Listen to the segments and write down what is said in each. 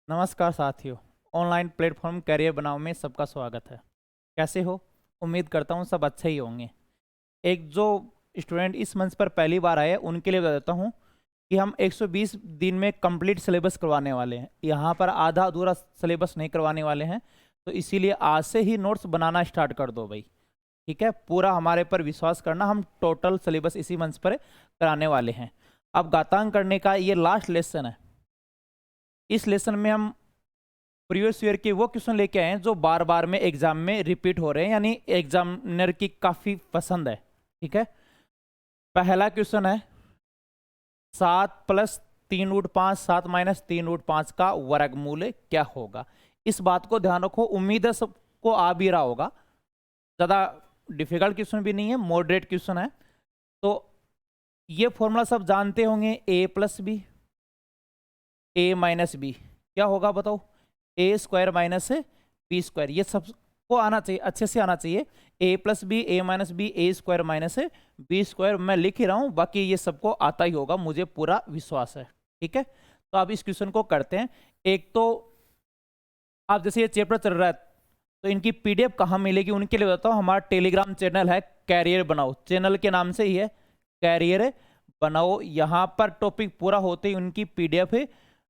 नमस्कार साथियों, online platform career बनाओ में सबका स्वागत है। कैसे हो? उम्मीद करता हूँ सब अच्छे ही होंगे। एक जो स्टूडेंट इस मंच पर पहली बार आए उनके लिए बता देता हूँ कि हम 120 दिन में कंप्लीट सिलेबस करवाने वाले हैं। यहाँ पर आधा अधूरा सिलेबस नहीं करवाने वाले हैं, तो इसीलिए आज से ही नोट्स बनाना स्टार्ट कर दो भाई। ठीक है, पूरा हमारे पर विश्वास करना, हम टोटल सिलेबस इसी मंच पर कराने वाले हैं। अब घातांक करने का ये लास्ट लेसन है। इस लेसन में हम प्रीवियस ईयर के वो क्वेश्चन लेके आए हैं जो बार बार में एग्जाम में रिपीट हो रहे हैं, यानी एग्जामिनर की काफी पसंद है। ठीक है, पहला क्वेश्चन है 7+3√5 7-3√5 का वर्गमूल क्या होगा। इस बात को ध्यान रखो, उम्मीद है सबको आ भी रहा होगा। ज्यादा डिफिकल्ट क्वेश्चन भी नहीं है, मॉडरेट क्वेश्चन है। तो ये फॉर्मूला सब जानते होंगे, a+b a-b क्या होगा बताओ, a² - b²। ये सबको आना चाहिए, अच्छे से आना चाहिए। a+b a-b a² - b²। मैं लिख ही रहा हूं, बाकी ये सबको आता ही होगा, मुझे पूरा विश्वास है। ठीक है, तो अब इस क्वेश्चन को करते हैं। एक तो आप जैसे ये चैप्टर चल रहा है तो इनकी पीडीएफ कहाँ मिलेगी उनके लिए बताता हूँ। हमारा टेलीग्राम चैनल है कैरियर बनाओ, चैनल के नाम से ही है कैरियर बनाओ। यहाँ पर टॉपिक पूरा होते ही उनकी पीडीएफ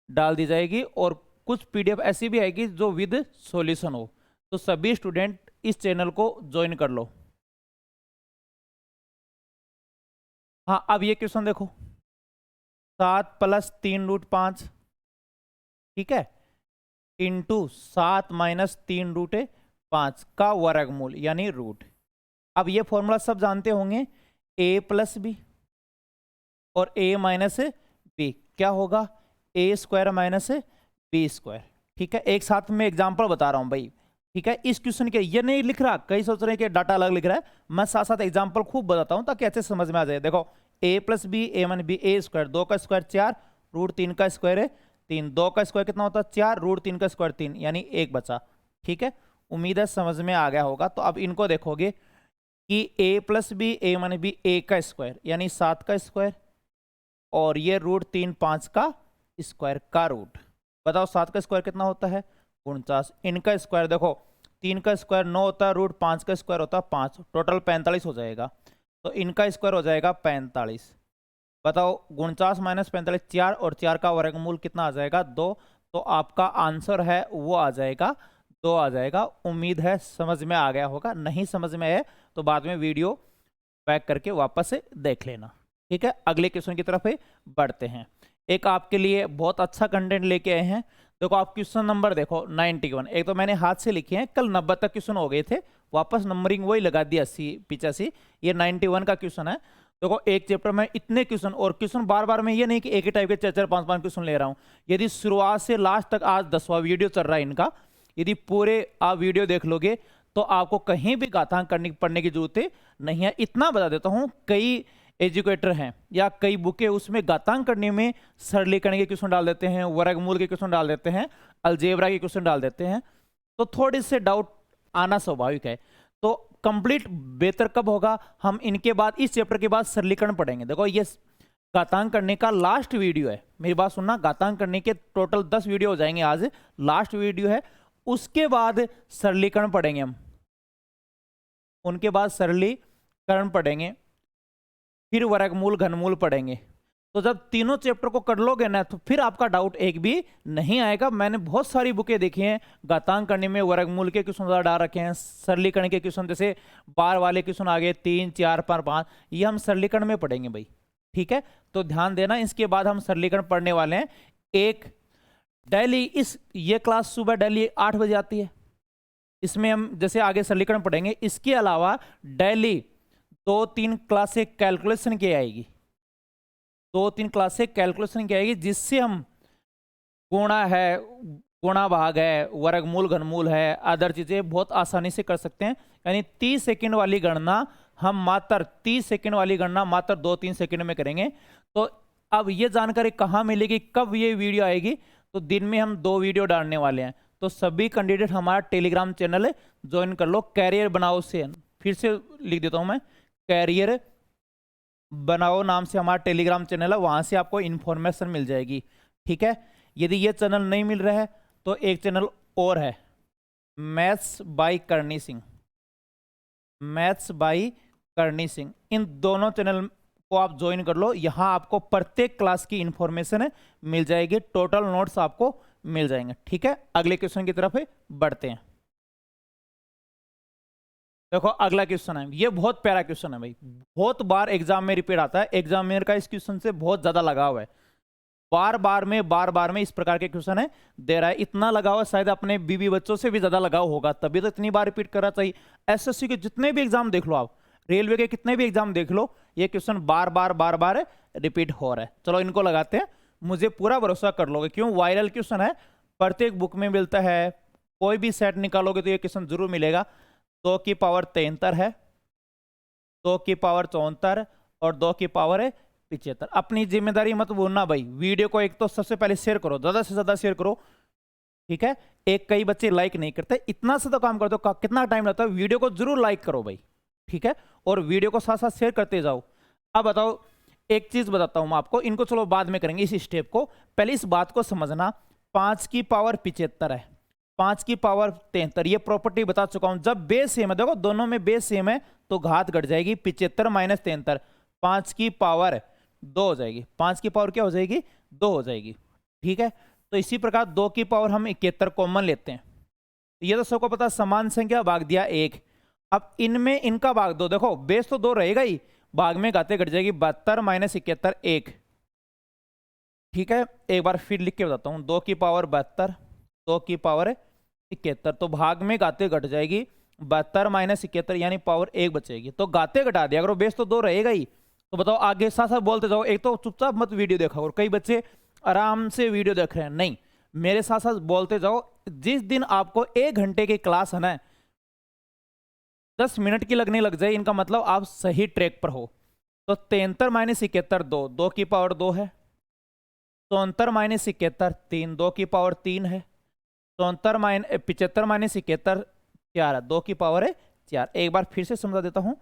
डाल दी जाएगी, और कुछ पीडीएफ ऐसी भी आएगी जो विद सॉल्यूशन हो। तो सभी स्टूडेंट इस चैनल को ज्वाइन कर लो। हाँ, अब ये क्वेश्चन देखो, 7+3√5, ठीक है, इंटू 7-3√5 का वर्गमूल यानी रूट। अब ये फॉर्मूला सब जानते होंगे, a+b और a-b क्या होगा, a² - b²। ठीक है, एक साथ में एग्जांपल बता रहा हूं भाई। ठीक है, इस क्वेश्चन के ये नहीं लिख रहा, कई सोच रहे हैं कि डाटा अलग लिख रहा है, मैं साथ साथ एग्जांपल खूब बताता हूं ताकि अच्छे समझ में आ जाए। देखो, a+b a-b a², 2 का स्क्वायर 4, √3 का स्क्वायर है 3, 2 का स्क्वायर कितना होता है 4, √3 का स्क्वायर 3, यानी 1 बचा। ठीक है, उम्मीद है समझ में आ गया होगा। तो अब इनको देखोगे कि a+b a-b a² यानी 7 का स्क्वायर, और ये √3 5 का स्क्वायर का रूट। बताओ 7 का स्क्वायर कितना होता है 49। इनका स्क्वायर देखो, 3 का स्क्वायर 9 होता है, √5 का स्क्वायर होता है 5, टोटल 45 हो जाएगा। तो इनका स्क्वायर हो जाएगा 45। बताओ 49 - 45 4, और 4 का वर्गमूल कितना आ जाएगा 2। तो आपका आंसर है वो आ जाएगा 2 आ जाएगा। उम्मीद है समझ में आ गया होगा, नहीं समझ में आए तो बाद में वीडियो बैक करके वापस से देख लेना। ठीक है, अगले क्वेश्चन की तरफ बढ़ते हैं। एक आपके लिए बहुत अच्छा कंटेंट लेके आए हैं। देखो, आप क्वेश्चन नंबर देखो 91। एक तो मैंने हाथ से लिखे हैं, कल 90 तक क्वेश्चन हो गए थे, वापस नंबरिंग वही लगा दी 80-85। ये 91 का क्वेश्चन है। देखो, एक चैप्टर में इतने क्वेश्चन, और क्वेश्चन बार बार मैं ये नहीं कि एक ही टाइप के 4-4 5-5 क्वेश्चन ले रहा हूँ। यदि शुरुआत से लास्ट तक, आज 10वां वीडियो चल रहा है इनका, यदि पूरे आप वीडियो देख लोगे तो आपको कहीं भी घातांक पढ़ने की जरूरत नहीं है। इतना बता देता हूँ, कई एजुकेटर हैं या कई बुकें उसमें घातांक करने में सरलीकरण के क्वेश्चन डाल देते हैं, वर्गमूल के क्वेश्चन डाल देते हैं, अलजेब्रा के क्वेश्चन डाल देते हैं, तो थोड़े से डाउट आना स्वाभाविक है। तो कंप्लीट बेहतर कब होगा, हम इनके बाद इस चैप्टर के बाद सरलीकरण पढ़ेंगे। देखो, ये घातांक करने का लास्ट वीडियो है, मेरी बात सुनना, घातांक करने के टोटल 10 वीडियो हो जाएंगे, आज लास्ट वीडियो है। उसके बाद सरलीकरण पढ़ेंगे हम, उनके बाद सरलीकरण पढ़ेंगे, फिर वर्गमूल घनमूल पढ़ेंगे। तो जब तीनों चैप्टर को कर लोगे ना, तो फिर आपका डाउट एक भी नहीं आएगा। मैंने बहुत सारी बुकें देखी हैं, घातांक करने में वर्गमूल के क्वेश्चन ज़्यादा डाल रखे हैं, सरलीकरण के क्वेश्चन जैसे बार वाले क्वेश्चन आ गए 3 4 5, ये हम सरलीकरण में पढ़ेंगे भाई। ठीक है, तो ध्यान देना, इसके बाद हम सरलीकरण पढ़ने वाले हैं। एक डेली ये क्लास सुबह डेली 8 बजे आती है, इसमें हम जैसे आगे सरलीकरण पढ़ेंगे। इसके अलावा डेली 2-3 क्लासें कैलकुलेशन की आएगी, 2-3 क्लासें कैलकुलेशन की आएगी, जिससे हम गुणा है, गुणा भाग है, वर्गमूल घनमूल है, अदर चीजें बहुत आसानी से कर सकते हैं। यानी 30 सेकंड वाली गणना हम मात्र 30 सेकंड वाली गणना मात्र 2-3 सेकंड में करेंगे। तो अब ये जानकारी कहाँ मिलेगी, कब ये वीडियो आएगी, तो दिन में हम 2 वीडियो डालने वाले हैं। तो सभी कैंडिडेट हमारा टेलीग्राम चैनल ज्वाइन कर लो, कैरियर बनाओ से, फिर से लिख देता हूं मैं, कैरियर बनाओ नाम से हमारा टेलीग्राम चैनल है, वहां से आपको इंफॉर्मेशन मिल जाएगी। ठीक है, यदि ये चैनल नहीं मिल रहा है तो एक चैनल और है, मैथ्स बाय करनी सिंह, मैथ्स बाय करनी सिंह। इन दोनों चैनल को आप ज्वाइन कर लो, यहां आपको प्रत्येक क्लास की इंफॉर्मेशन मिल जाएगी, टोटल नोट्स आपको मिल जाएंगे। ठीक है, अगले क्वेश्चन की तरफ बढ़ते हैं। देखो अगला क्वेश्चन है, ये बहुत प्यारा क्वेश्चन है भाई, बहुत बार एग्जाम में रिपीट आता है, एग्जामिनर का इस क्वेश्चन से बहुत ज्यादा लगाव है, बार बार में इस प्रकार के क्वेश्चन है दे रहा है। इतना लगाव है शायद अपने बीवी बच्चों से भी ज्यादा लगाव होगा, तभी तो इतनी बार रिपीट करना चाहिए। एसएससी के जितने भी एग्जाम देख लो आप, रेलवे के कितने भी एग्जाम देख लो, ये क्वेश्चन बार बार रिपीट हो रहा है। चलो इनको लगाते हैं, मुझे पूरा भरोसा कर लोगे, क्यों, वायरल क्वेश्चन है, प्रत्येक बुक में मिलता है, कोई भी सेट निकालोगे तो ये क्वेश्चन जरूर मिलेगा। 2 की पावर 73 है, 2 की पावर 74 और 2 की पावर है 75। अपनी जिम्मेदारी मत भूलना भाई, वीडियो को एक तो सबसे पहले शेयर करो, ज्यादा से ज्यादा शेयर करो। ठीक है, एक कई बच्चे लाइक नहीं करते, इतना सा तो काम कर दो, कितना टाइम लगता है, वीडियो को जरूर लाइक करो भाई। ठीक है, और वीडियो को साथ साथ शेयर करते जाओ। अब बताओ, एक चीज बताता हूं मैं आपको, इनको चलो बाद में करेंगे इस स्टेप को, पहले इस बात को समझना। 5 की पावर 75 है, 5 की पावर 73, ये प्रॉपर्टी बता चुका हूं, जब बेस सेम है, देखो दोनों में बेस सेम है तो घात घट जाएगी, 75 माइनस 73, 5 की पावर 2 हो जाएगी, 5 की पावर क्या हो जाएगी, 2 हो जाएगी। ठीक है, तो इसी प्रकार 2 की पावर हम 71 कॉमन लेते हैं, ये तो सबको पता, समान संख्या भाग दिया 1, अब इनमें इनका भाग दो, देखो बेस तो 2 रहेगा ही, भाग में घाते घट जाएगी, 72 माइनस 71 1। ठीक है, एक बार फिर लिख के बताता हूं, 2 की पावर 72, 2 की पावर 71, तो भाग में घाते घट जाएगी, 72 माइनस 71 यानी पावर 1 बचेगी, तो घाते घटा दिया करो, बेस तो 2 रहेगा ही। तो बताओ आगे साथ साथ बोलते जाओ, एक तो चुपचाप मत वीडियो देखा करो, कई बच्चे आराम से वीडियो देख रहे हैं, नहीं, मेरे साथ साथ बोलते जाओ। जिस दिन आपको 1 घंटे की क्लास है ना, 10 मिनट की लगने लग जाए, इनका मतलब आप सही ट्रैक पर हो। तो 73 माइनस 71 2, 2 की पावर 2 है, 74 माइनस 71 3, 2 की पावर 3 है, 74 माइनस 75 माइनस 71 4 है, 2 की पावर है 4। एक बार फिर से समझा देता हूं,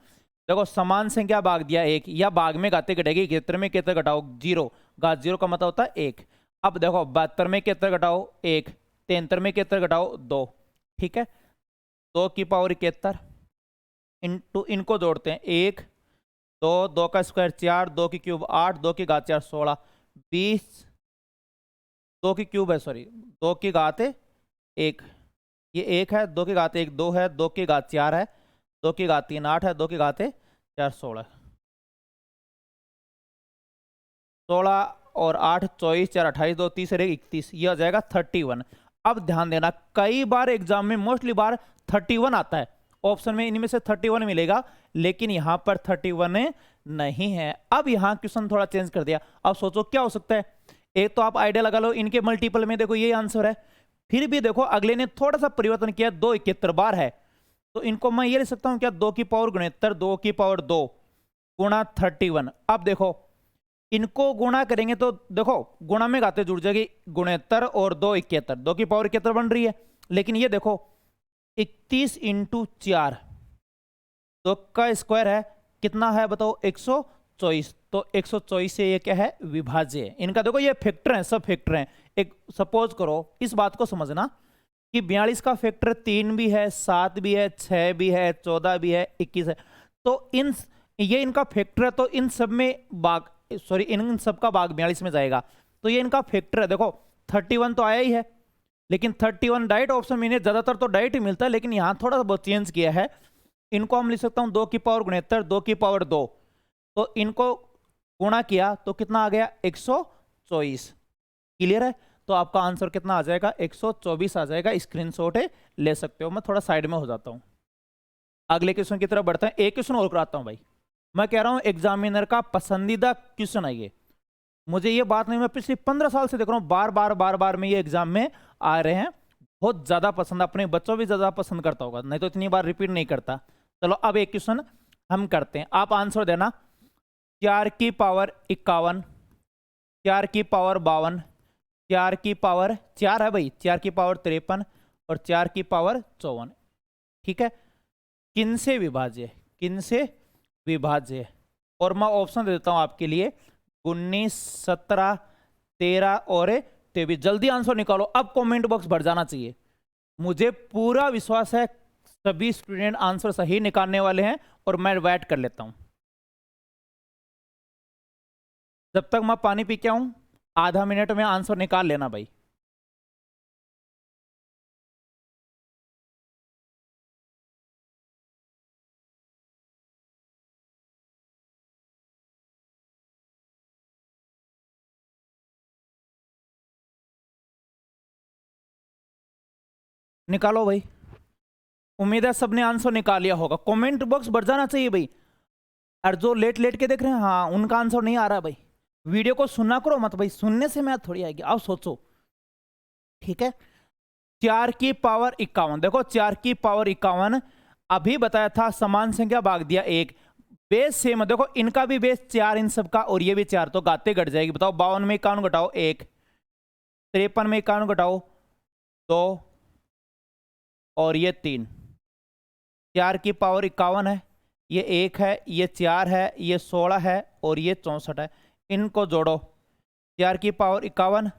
देखो समान संख्या भाग दिया 1, या भाग में घाते घटेगी, 71 में 71 घटाओ 0, घात 0 का मतलब होता है 1। अब देखो 72 में 71 घटाओ 1, 73 में 71 घटाओ 2। ठीक है, 2 की पावर 71 इनको जोड़ते हैं, 1 2, 2 का स्क्वायर 4, 2 की क्यूब 8, 2 की घात 4 16, 20, 2 की क्यूब है, सॉरी 2 की घात 1, ये 1 है, 2 की घात 1 2 है, 2 की घात 4 है, 2 की घात 3 8 है, 2 की घात 4 16, 16 और 8 24, 4 28, 2 30 और 31, ये आ जाएगा 31। अब ध्यान देना, कई बार एग्जाम में मोस्टली बार 31 आता है, ऑप्शन में इनमें से 31 मिलेगा, लेकिन यहां पर 31 नहीं है। अब यहां क्वेश्चन थोड़ा चेंज कर दिया, अब सोचो क्या हो सकता है। एक तो आप आइडिया लगा लो, इनके मल्टीपल में देखो ये आंसर है, फिर भी देखो अगले ने थोड़ा सा परिवर्तन किया, 2 71 बार है, तो इनको मैं ये लिख सकता हूं क्या, 2 की पावर 69, 2 की पावर 2 गुणा 31। अब देखो इनको गुणा करेंगे तो देखो गुणा में घाते जुड़ जाएगी, 69 और 2 71, 2 की पावर 71 बन रही है, लेकिन ये देखो 31 इंटू 4, 2 का स्क्वायर है कितना है बताओ, 124, तो 124 से ये क्या है, विभाज्य। इनका देखो ये फैक्टर है, सब फैक्टर हैं। एक सपोज करो, इस बात को समझना कि 42 का फैक्टर 3 भी है, 7 भी है, 6 भी है, 14 भी है, 21 है, तो ये इनका फैक्टर है, तो इन सब में भाग, सॉरी इन सब का भाग 42 में जाएगा, तो ये इनका फैक्टर है। देखो 31 तो आया ही है, लेकिन 31 डाइट ऑप्शन में ज्यादातर तो डाइट ही मिलता है, लेकिन यहां थोड़ा सा बहुत चेंज किया है। इनको हम लिख सकता हूं 2 की पावर 69, 2 की पावर 2, तो इनको गुणा किया तो कितना आ गया, 124। क्लियर है, तो आपका आंसर कितना आ जाएगा, 124 आ जाएगा। स्क्रीनशॉट ले सकते हो। मैं थोड़ा साइड में हो जाता हूं, अगले क्वेश्चन की तरफ बढ़ते हैं। एक क्वेश्चन और कराता हूं भाई, मैं कह रहा हूं एग्जामिनर का पसंदीदा क्वेश्चन है ये, मुझे ये बात नहीं, मैं पिछले 15 साल से देख रहा हूं, बार बार में ये एग्जाम में आ रहे हैं, बहुत ज्यादा पसंद, अपने बच्चों भी ज्यादा पसंद करता होगा, नहीं तो इतनी बार रिपीट नहीं करता। चलो अब एक क्वेश्चन हम करते हैं, आप आंसर देना। 4 की पावर 51, 4 की पावर 52, 4 की पावर 4 है भाई, 4 की पावर 53 और 4 की पावर 54। ठीक है, किन से विभाज्य, किन से विभाज्य, और मैं ऑप्शन दे देता हूं आपके लिए, 19 17 13 और 23। जल्दी आंसर निकालो, अब कमेंट बॉक्स भर जाना चाहिए। मुझे पूरा विश्वास है सभी स्टूडेंट आंसर सही निकालने वाले हैं और मैं वेट कर लेता हूं। जब तक मैं पानी पी के आऊं आधा मिनट में आंसर निकाल लेना भाई। निकालो भाई, उम्मीद है सबने आंसर निकाल लिया होगा। कमेंट बॉक्स भर जाना चाहिए भाई। और जो लेट लेट के देख रहे हैं, हाँ उनका आंसर नहीं आ रहा भाई। वीडियो को सुनना करो मत भाई, सुनने से मैथ थोड़ी आएगी। आओ सोचो, ठीक है। 4 की पावर 51, देखो 4 की पावर 51 अभी बताया था, समान संख्या भाग दिया 1, बेस सेम है। देखो इनका भी बेस 4 इन सब का, और ये भी 4, तो गाते घट जाएगी। बताओ 52 में 51 घटाओ 1, 53 में 51 घटाओ 2, और ये 3। 4 की पावर 51 है, ये 1 है, ये 4 है, ये 16 है, और ये 64 है। इनको जोड़ो, 4 की पावर 51,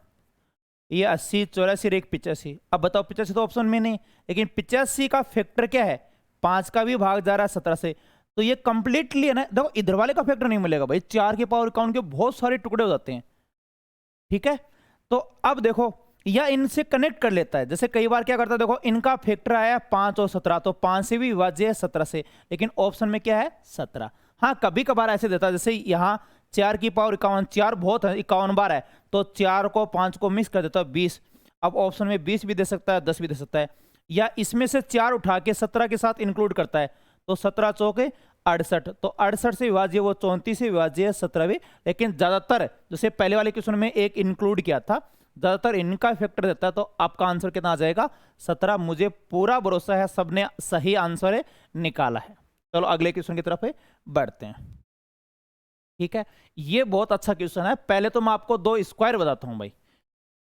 ये 80, 84 और 1 85। अब बताओ 85 तो ऑप्शन में नहीं, लेकिन 85 का फैक्टर क्या है, 5 का भी भाग जा रहा है 17 से, तो ये कंप्लीटली है ना। देखो इधर वाले का फैक्टर नहीं मिलेगा भाई, 4 की पावर 51 के बहुत सारे टुकड़े हो जाते हैं, ठीक है। तो अब देखो या इनसे कनेक्ट कर लेता है। जैसे कई बार क्या करता है, देखो इनका फैक्टर आया 5 और 17, तो 5 से भी विभाज्य है 17 से, लेकिन ऑप्शन में क्या है 17। हाँ कभी कभार ऐसे देता है, जैसे यहाँ 4 की पावर 51, 4 बहुत है, 51 बार है, तो 4 को 5 को मिक्स कर देता है 20। अब ऑप्शन में 20 भी दे सकता है, 10 भी दे सकता है, या इसमें से 4 उठा के 17 के साथ इंक्लूड करता है, तो 17 चौके 68, तो 68 से विभाज्य वो 34 से विभाज्य है 17 भी। लेकिन ज्यादातर जैसे पहले वाले क्वेश्चन में एक इंक्लूड किया था, ज्यादातर इनका फैक्टर देता है, तो आपका आंसर कितना आ जाएगा 17। मुझे पूरा भरोसा है सबने सही आंसर निकाला है। चलो अगले क्वेश्चन की तरफ बढ़ते हैं, ठीक है। ये बहुत अच्छा क्वेश्चन है। पहले तो मैं आपको 2 स्क्वायर बताता हूं भाई,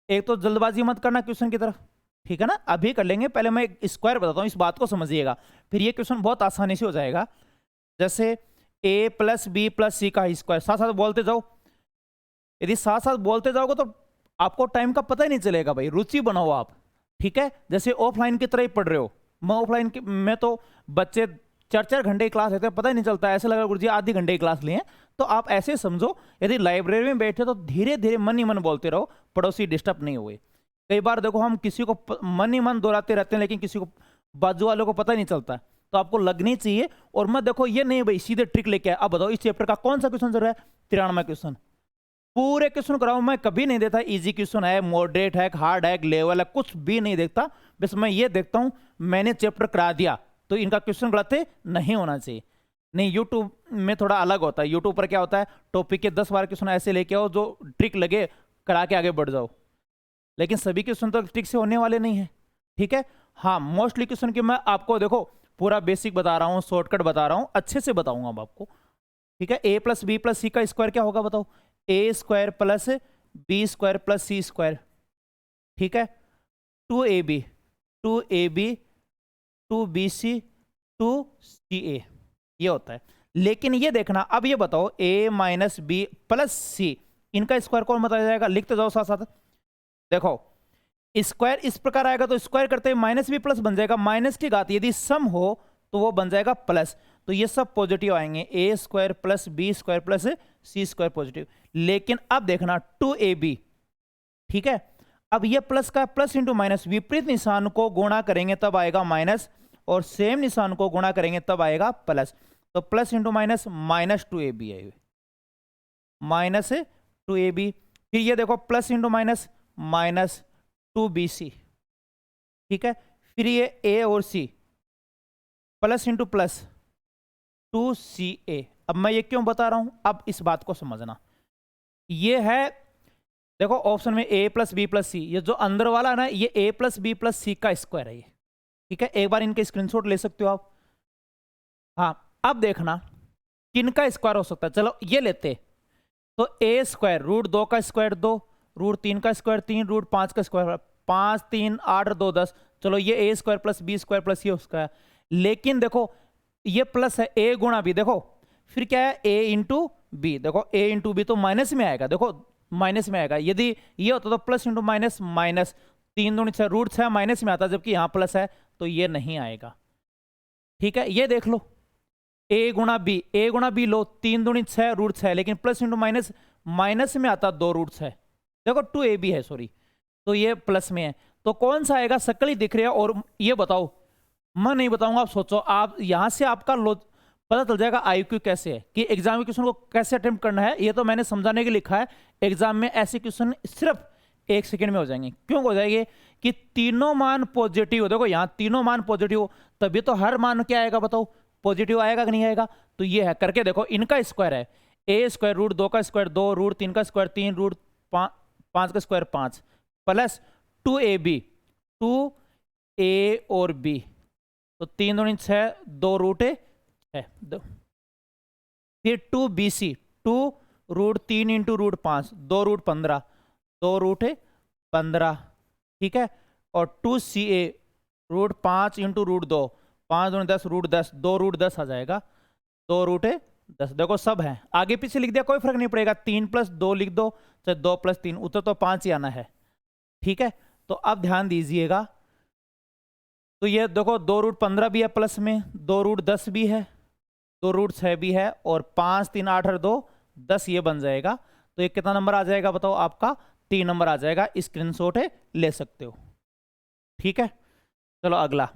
एक तो जल्दबाजी मत करना क्वेश्चन की तरफ, ठीक है ना, अभी कर लेंगे। पहले मैं एक स्क्वायर बताता हूं, इस बात को समझिएगा, फिर ये क्वेश्चन बहुत आसानी से हो जाएगा। जैसे a + b + c का स्क्वायर, साथ साथ बोलते जाओ। यदि साथ साथ बोलते जाओगे तो आपको टाइम का पता ही नहीं चलेगा भाई, रुचि बनाओ आप, ठीक है। जैसे ऑफलाइन की तरह ही पढ़ रहे हो, मैं ऑफलाइन में तो बच्चे 4-4 घंटे की क्लास लेते हैं, पता ही नहीं चलता, ऐसा लग रहा है गुरुजी आधी घंटे की क्लास लिए हैं। तो आप ऐसे समझो, यदि लाइब्रेरी में बैठे तो धीरे धीरे मन ही मन बोलते रहो, पड़ोसी डिस्टर्ब नहीं हुए। कई बार देखो हम किसी को मन ही मन दोहराते रहते हैं, लेकिन किसी को बाजू वालों को पता ही नहीं चलता, तो आपको लगनी चाहिए। और मैं देखो ये नहीं भाई सीधे ट्रिक लेके आया। अब बताओ इस चैप्टर का कौन सा क्वेश्चन चल रहा है, 93 क्वेश्चन। पूरे क्वेश्चन कराऊं मैं कभी नहीं देता, इजी क्वेश्चन है, मॉडरेट है, हार्ड है, लेवल है, कुछ भी नहीं देखता। बस मैं ये देखता हूं मैंने चैप्टर करा दिया तो इनका क्वेश्चन गलत नहीं होना चाहिए। नहीं, यूट्यूब में थोड़ा अलग होता है। यूट्यूब पर क्या होता है, टॉपिक के 10-12 क्वेश्चन ऐसे लेके आओ जो ट्रिक लगे, करा के आगे बढ़ जाओ। लेकिन सभी क्वेश्चन तो ट्रिक से होने वाले नहीं है, ठीक है। हाँ मोस्टली क्वेश्चन की मैं आपको देखो पूरा बेसिक बता रहा हूँ, शॉर्टकट बता रहा हूँ, अच्छे से बताऊंगा अब आपको, ठीक है। a + b + c का स्क्वायर क्या होगा बताओ, a² + b² + c², ठीक है। 2ab 2bc 2ca ये होता है। लेकिन ये देखना, अब ये बताओ a - b + c इनका स्क्वायर कौन बताया जाएगा, लिखते जाओ साथ साथ। देखो स्क्वायर इस प्रकार आएगा तो स्क्वायर करते हैं माइनस भी प्लस बन जाएगा, माइनस की घात यदि सम हो तो वो बन जाएगा प्लस, तो ये सब पॉजिटिव आएंगे, a² + b² + c² पॉजिटिव। लेकिन अब देखना 2ab, ठीक है। अब ये प्लस का प्लस इंटू माइनस, विपरीत निशान को गुणा करेंगे तब आएगा माइनस, और सेम निशान को गुणा करेंगे तब आएगा प्लस, तो प्लस इंटू माइनस -2ab आएगा, -2ab। फिर ये देखो प्लस इंटू माइनस -2bc, ठीक है। फिर ये a और c plus into plus 2ca। अब मैं ये क्यों बता रहा हूं, अब इस बात को समझना। ये है देखो ऑप्शन में a + b + c, ये जो अंदर वाला है ना, ये a + b + c का स्क्वायर है ये, ठीक है। एक बार इनके स्क्रीनशॉट ले सकते हो आप। हाँ अब देखना किनका स्क्वायर हो सकता है, चलो ये लेते। तो a² √2 का स्क्वायर 2, √3 का स्क्वायर 3, √5 का स्क्वायर 5, 3, 8, 2, 10। चलो ये a² + b² + ये उसका है। लेकिन देखो ये प्लस है, a × b, देखो फिर क्या है a × b, देखो a × b तो माइनस में आएगा। देखो माइनस में आएगा। यदि ये होता तो प्लस इंटू माइनस माइनस, 3 दूनी 6, रूट 6 माइनस में आता, जबकि यहाँ प्लस है तो ये नहीं आएगा। ठीक है, ये देख लो, ए गुणा बी लो, 3 दूनी 6 रूट 6, लेकिन प्लस इंटू माइनस माइनस में आता 2 रूट 6, देखो 2ab है सॉरी, तो ये प्लस में है। तो कौन सा आएगा, शक्ल ही दिख रही है। और ये बताओ, मैं नहीं बताऊंगा, आप सोचो, आप यहां से आपका पता चल जाएगा IQ कैसे है, कि एग्जाम के क्वेश्चन को कैसे अटेम्प्ट करना है। ये तो मैंने समझाने के लिए लिखा है, एग्जाम में ऐसे क्वेश्चन सिर्फ 1 सेकंड में हो जाएंगे। क्यों हो जाएंगे, कि तीनों मान पॉजिटिव हो, देखो यहाँ तीनों मान पॉजिटिव हो, तभी तो हर मान क्या आएगा बताओ, पॉजिटिव आएगा कि नहीं आएगा। तो ये है, करके देखो, इनका स्क्वायर है a स्क्वायर, रूट 2 का स्क्वायर 2, रूट 3 का स्क्वायर 3, रूट 5 का स्क्वायर 5, प्लस 2ab, 2a और b, तो 3 दूनी 6, 2 रूट 6, फिर 2bc, 2 root 3 into root 5, 2 root 15, 2 root 15, ठीक है। और 2ca, रूट 5 इंटू रूट 2, 5 दूनी 10, रूट 10, 2 रूट 10 आ जाएगा, 2 रूट 10। देखो सब है, आगे पीछे लिख दिया कोई फर्क नहीं पड़ेगा, 3 प्लस 2 लिख दो, चाहे 2 प्लस 3, उत्तर तो 5 ही आना है। ठीक है, तो अब ध्यान दीजिएगा, तो ये देखो 2 रूट 15 भी है प्लस में, 2 रूट 10 भी है, 2 रूट 6 भी है, और 5 3 8 और 2 10, ये बन जाएगा। तो ये कितना नंबर आ जाएगा बताओ, आपका 3 नंबर आ जाएगा। स्क्रीनशॉट ले सकते हो। ठीक है, चलो अगला।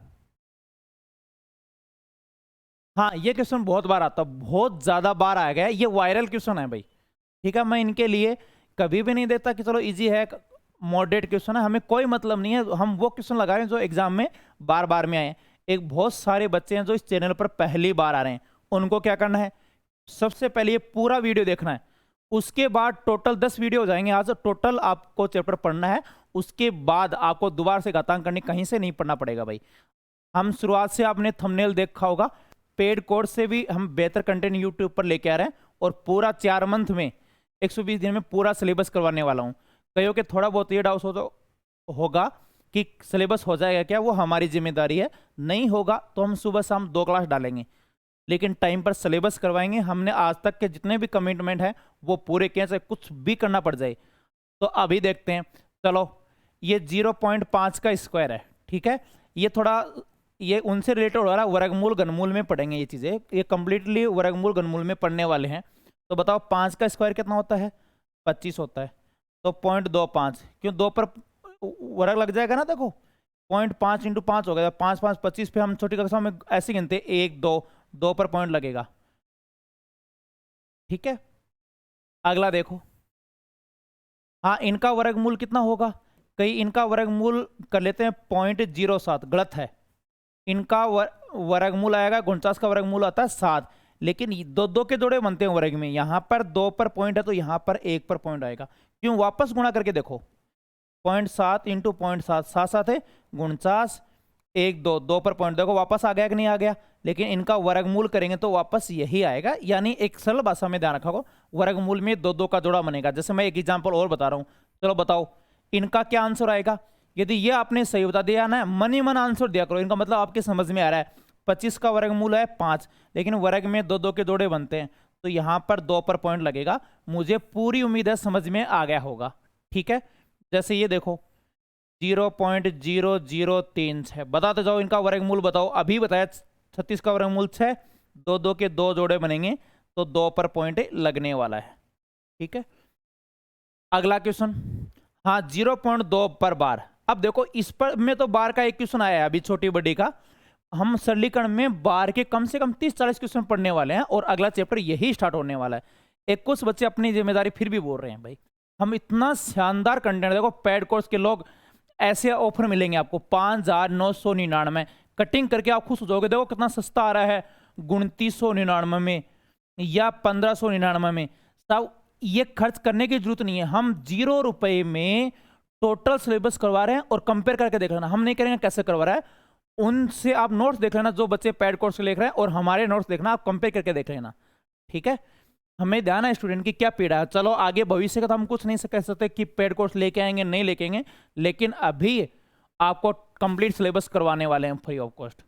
हाँ, ये क्वेश्चन बहुत बार आता, बहुत ज्यादा बार आ गया, ये वायरल क्वेश्चन है भाई। ठीक है, मैं इनके लिए कभी भी नहीं देता कि चलो इजी है, मॉडरेट क्वेश्चन है, हमें कोई मतलब नहीं है, हम वो क्वेश्चन लगा रहे हैं जो एग्जाम में बार बार में आए। एक बहुत सारे बच्चे हैं जो इस चैनल पर पहली बार आ रहे हैं, उनको क्या करना है, सबसे पहले ये पूरा वीडियो देखना है, उसके बाद टोटल 10 वीडियो हो जाएंगे आज, टोटल आपको चैप्टर पढ़ना है, उसके बाद आपको दोबारा से घातांक करने कहीं से नहीं पढ़ना पड़ेगा भाई। हम शुरुआत से, आपने थंबनेल देखा होगा, पेड कोर्स से भी हम बेहतर कंटेंट यूट्यूब पर लेके आ रहे हैं, और पूरा 4 मंथ में 120 दिन में पूरा सिलेबस करवाने वाला हूँ। कईयों के थोड़ा बहुत ये डाउट होगा कि सिलेबस हो जाएगा क्या, वो हमारी जिम्मेदारी है, नहीं होगा तो हम सुबह शाम 2 क्लास डालेंगे, लेकिन टाइम पर सिलेबस करवाएंगे। हमने आज तक के जितने भी कमिटमेंट है वो पूरे किए, चाहे कुछ भी करना पड़ जाए। तो अभी देखते हैं, चलो ये 0.5 का स्क्वायर है, ठीक है, ये थोड़ा ये उनसे रिलेटेड हो रहा है, वर्गमूल घनमूल में पढ़ेंगे ये चीजें, ये कंप्लीटली वर्गमूल घनमूल में पढ़ने वाले हैं। तो बताओ 5 का स्क्वायर कितना होता है, 25 होता है, तो 0.25, क्यों 2 पर वर्ग लग जाएगा ना, देखो 0.5 इंटू 5 हो गया, 5 5 25 पे हम छोटी कक्षा में ऐसे गिनते 1 2, 2 पर पॉइंट लगेगा। ठीक है, अगला देखो, हाँ इनका वर्गमूल कितना होगा, कई इनका वर्गमूल कर लेते हैं 0.07, गलत है, इनका वर्गमूल आएगा 49 का वर्गमूल आता है 7, लेकिन 2 के जोड़े बनते हैं वर्ग में, यहां पर 2 पर पॉइंट है तो यहां पर 1 पर पॉइंट आएगा। क्यों, वापस गुणा करके देखो, 0.7 इंटू 0.7, 7 7 है 49, 1 2, 2 पर पॉइंट, देखो वापस आ गया कि नहीं आ गया। लेकिन इनका वर्गमूल करेंगे तो वापस यही आएगा, यानी एक सरल भाषा में ध्यान रखो, वर्गमूल में 2 का जोड़ा बनेगा। जैसे मैं एक एग्जांपल और बता रहा हूं, चलो बताओ इनका क्या आंसर आएगा। यदि ये आपने सही बता दिया ना, मन ही मन आंसर दिया करो, इनका मतलब आपके समझ में आ रहा है। 25 का वर्गमूल है 5, लेकिन वर्ग में 2 के जोड़े बनते हैं, तो यहां पर 2 पर पॉइंट लगेगा। मुझे पूरी उम्मीद है समझ में आ गया होगा। ठीक है, जैसे ये देखो 0.0036, बताते जाओ इनका वर्गमूल बताओ, अभी बताया 36 का वर्गमूल 6, 2 के 2 जोड़े बनेंगे तो 2 पर पॉइंट लगने वाला है। ठीक है, अगला क्वेश्चन, हाँ 0.2 पर बार। अब देखो इस पर में तो बार का एक क्वेश्चन आया है अभी छोटी बड़ी का, हम सरलीकरण में बार के कम से कम 30-40 क्वेश्चन पढ़ने वाले हैं, और अगला चैप्टर यही स्टार्ट होने वाला है। एक कुछ बच्चे अपनी जिम्मेदारी फिर भी बोल रहे हैं भाई, हम इतना शानदार कंटेंट, देखो पेड कोर्स के लोग ऐसे ऑफर मिलेंगे आपको 5,999, कटिंग करके आप खुश हो जाओगे। देखो कितना सस्ता आ रहा है, 2999 में या 1599 में। साहब ये खर्च करने की जरूरत नहीं है, हम 0 रुपए में टोटल सिलेबस करवा रहे हैं, और कंपेयर करके देख लेना, हम नहीं करेंगे कैसे करवा रहा है, उनसे आप नोट्स देख लेना जो बच्चे पेड कोर्स लिख रहे हैं, और हमारे नोट्स देखना, आप कंपेयर करके देख लेना। ठीक है, हमें ध्यान है स्टूडेंट की क्या पीड़ा है। चलो आगे भविष्य का तो हम कुछ नहीं कह सकते कि पेड कोर्स लेके आएंगे नहीं लेके आएंगे, लेकिन अभी आपको कंप्लीट सिलेबस करवाने वाले हैं फ्री ऑफ कॉस्ट।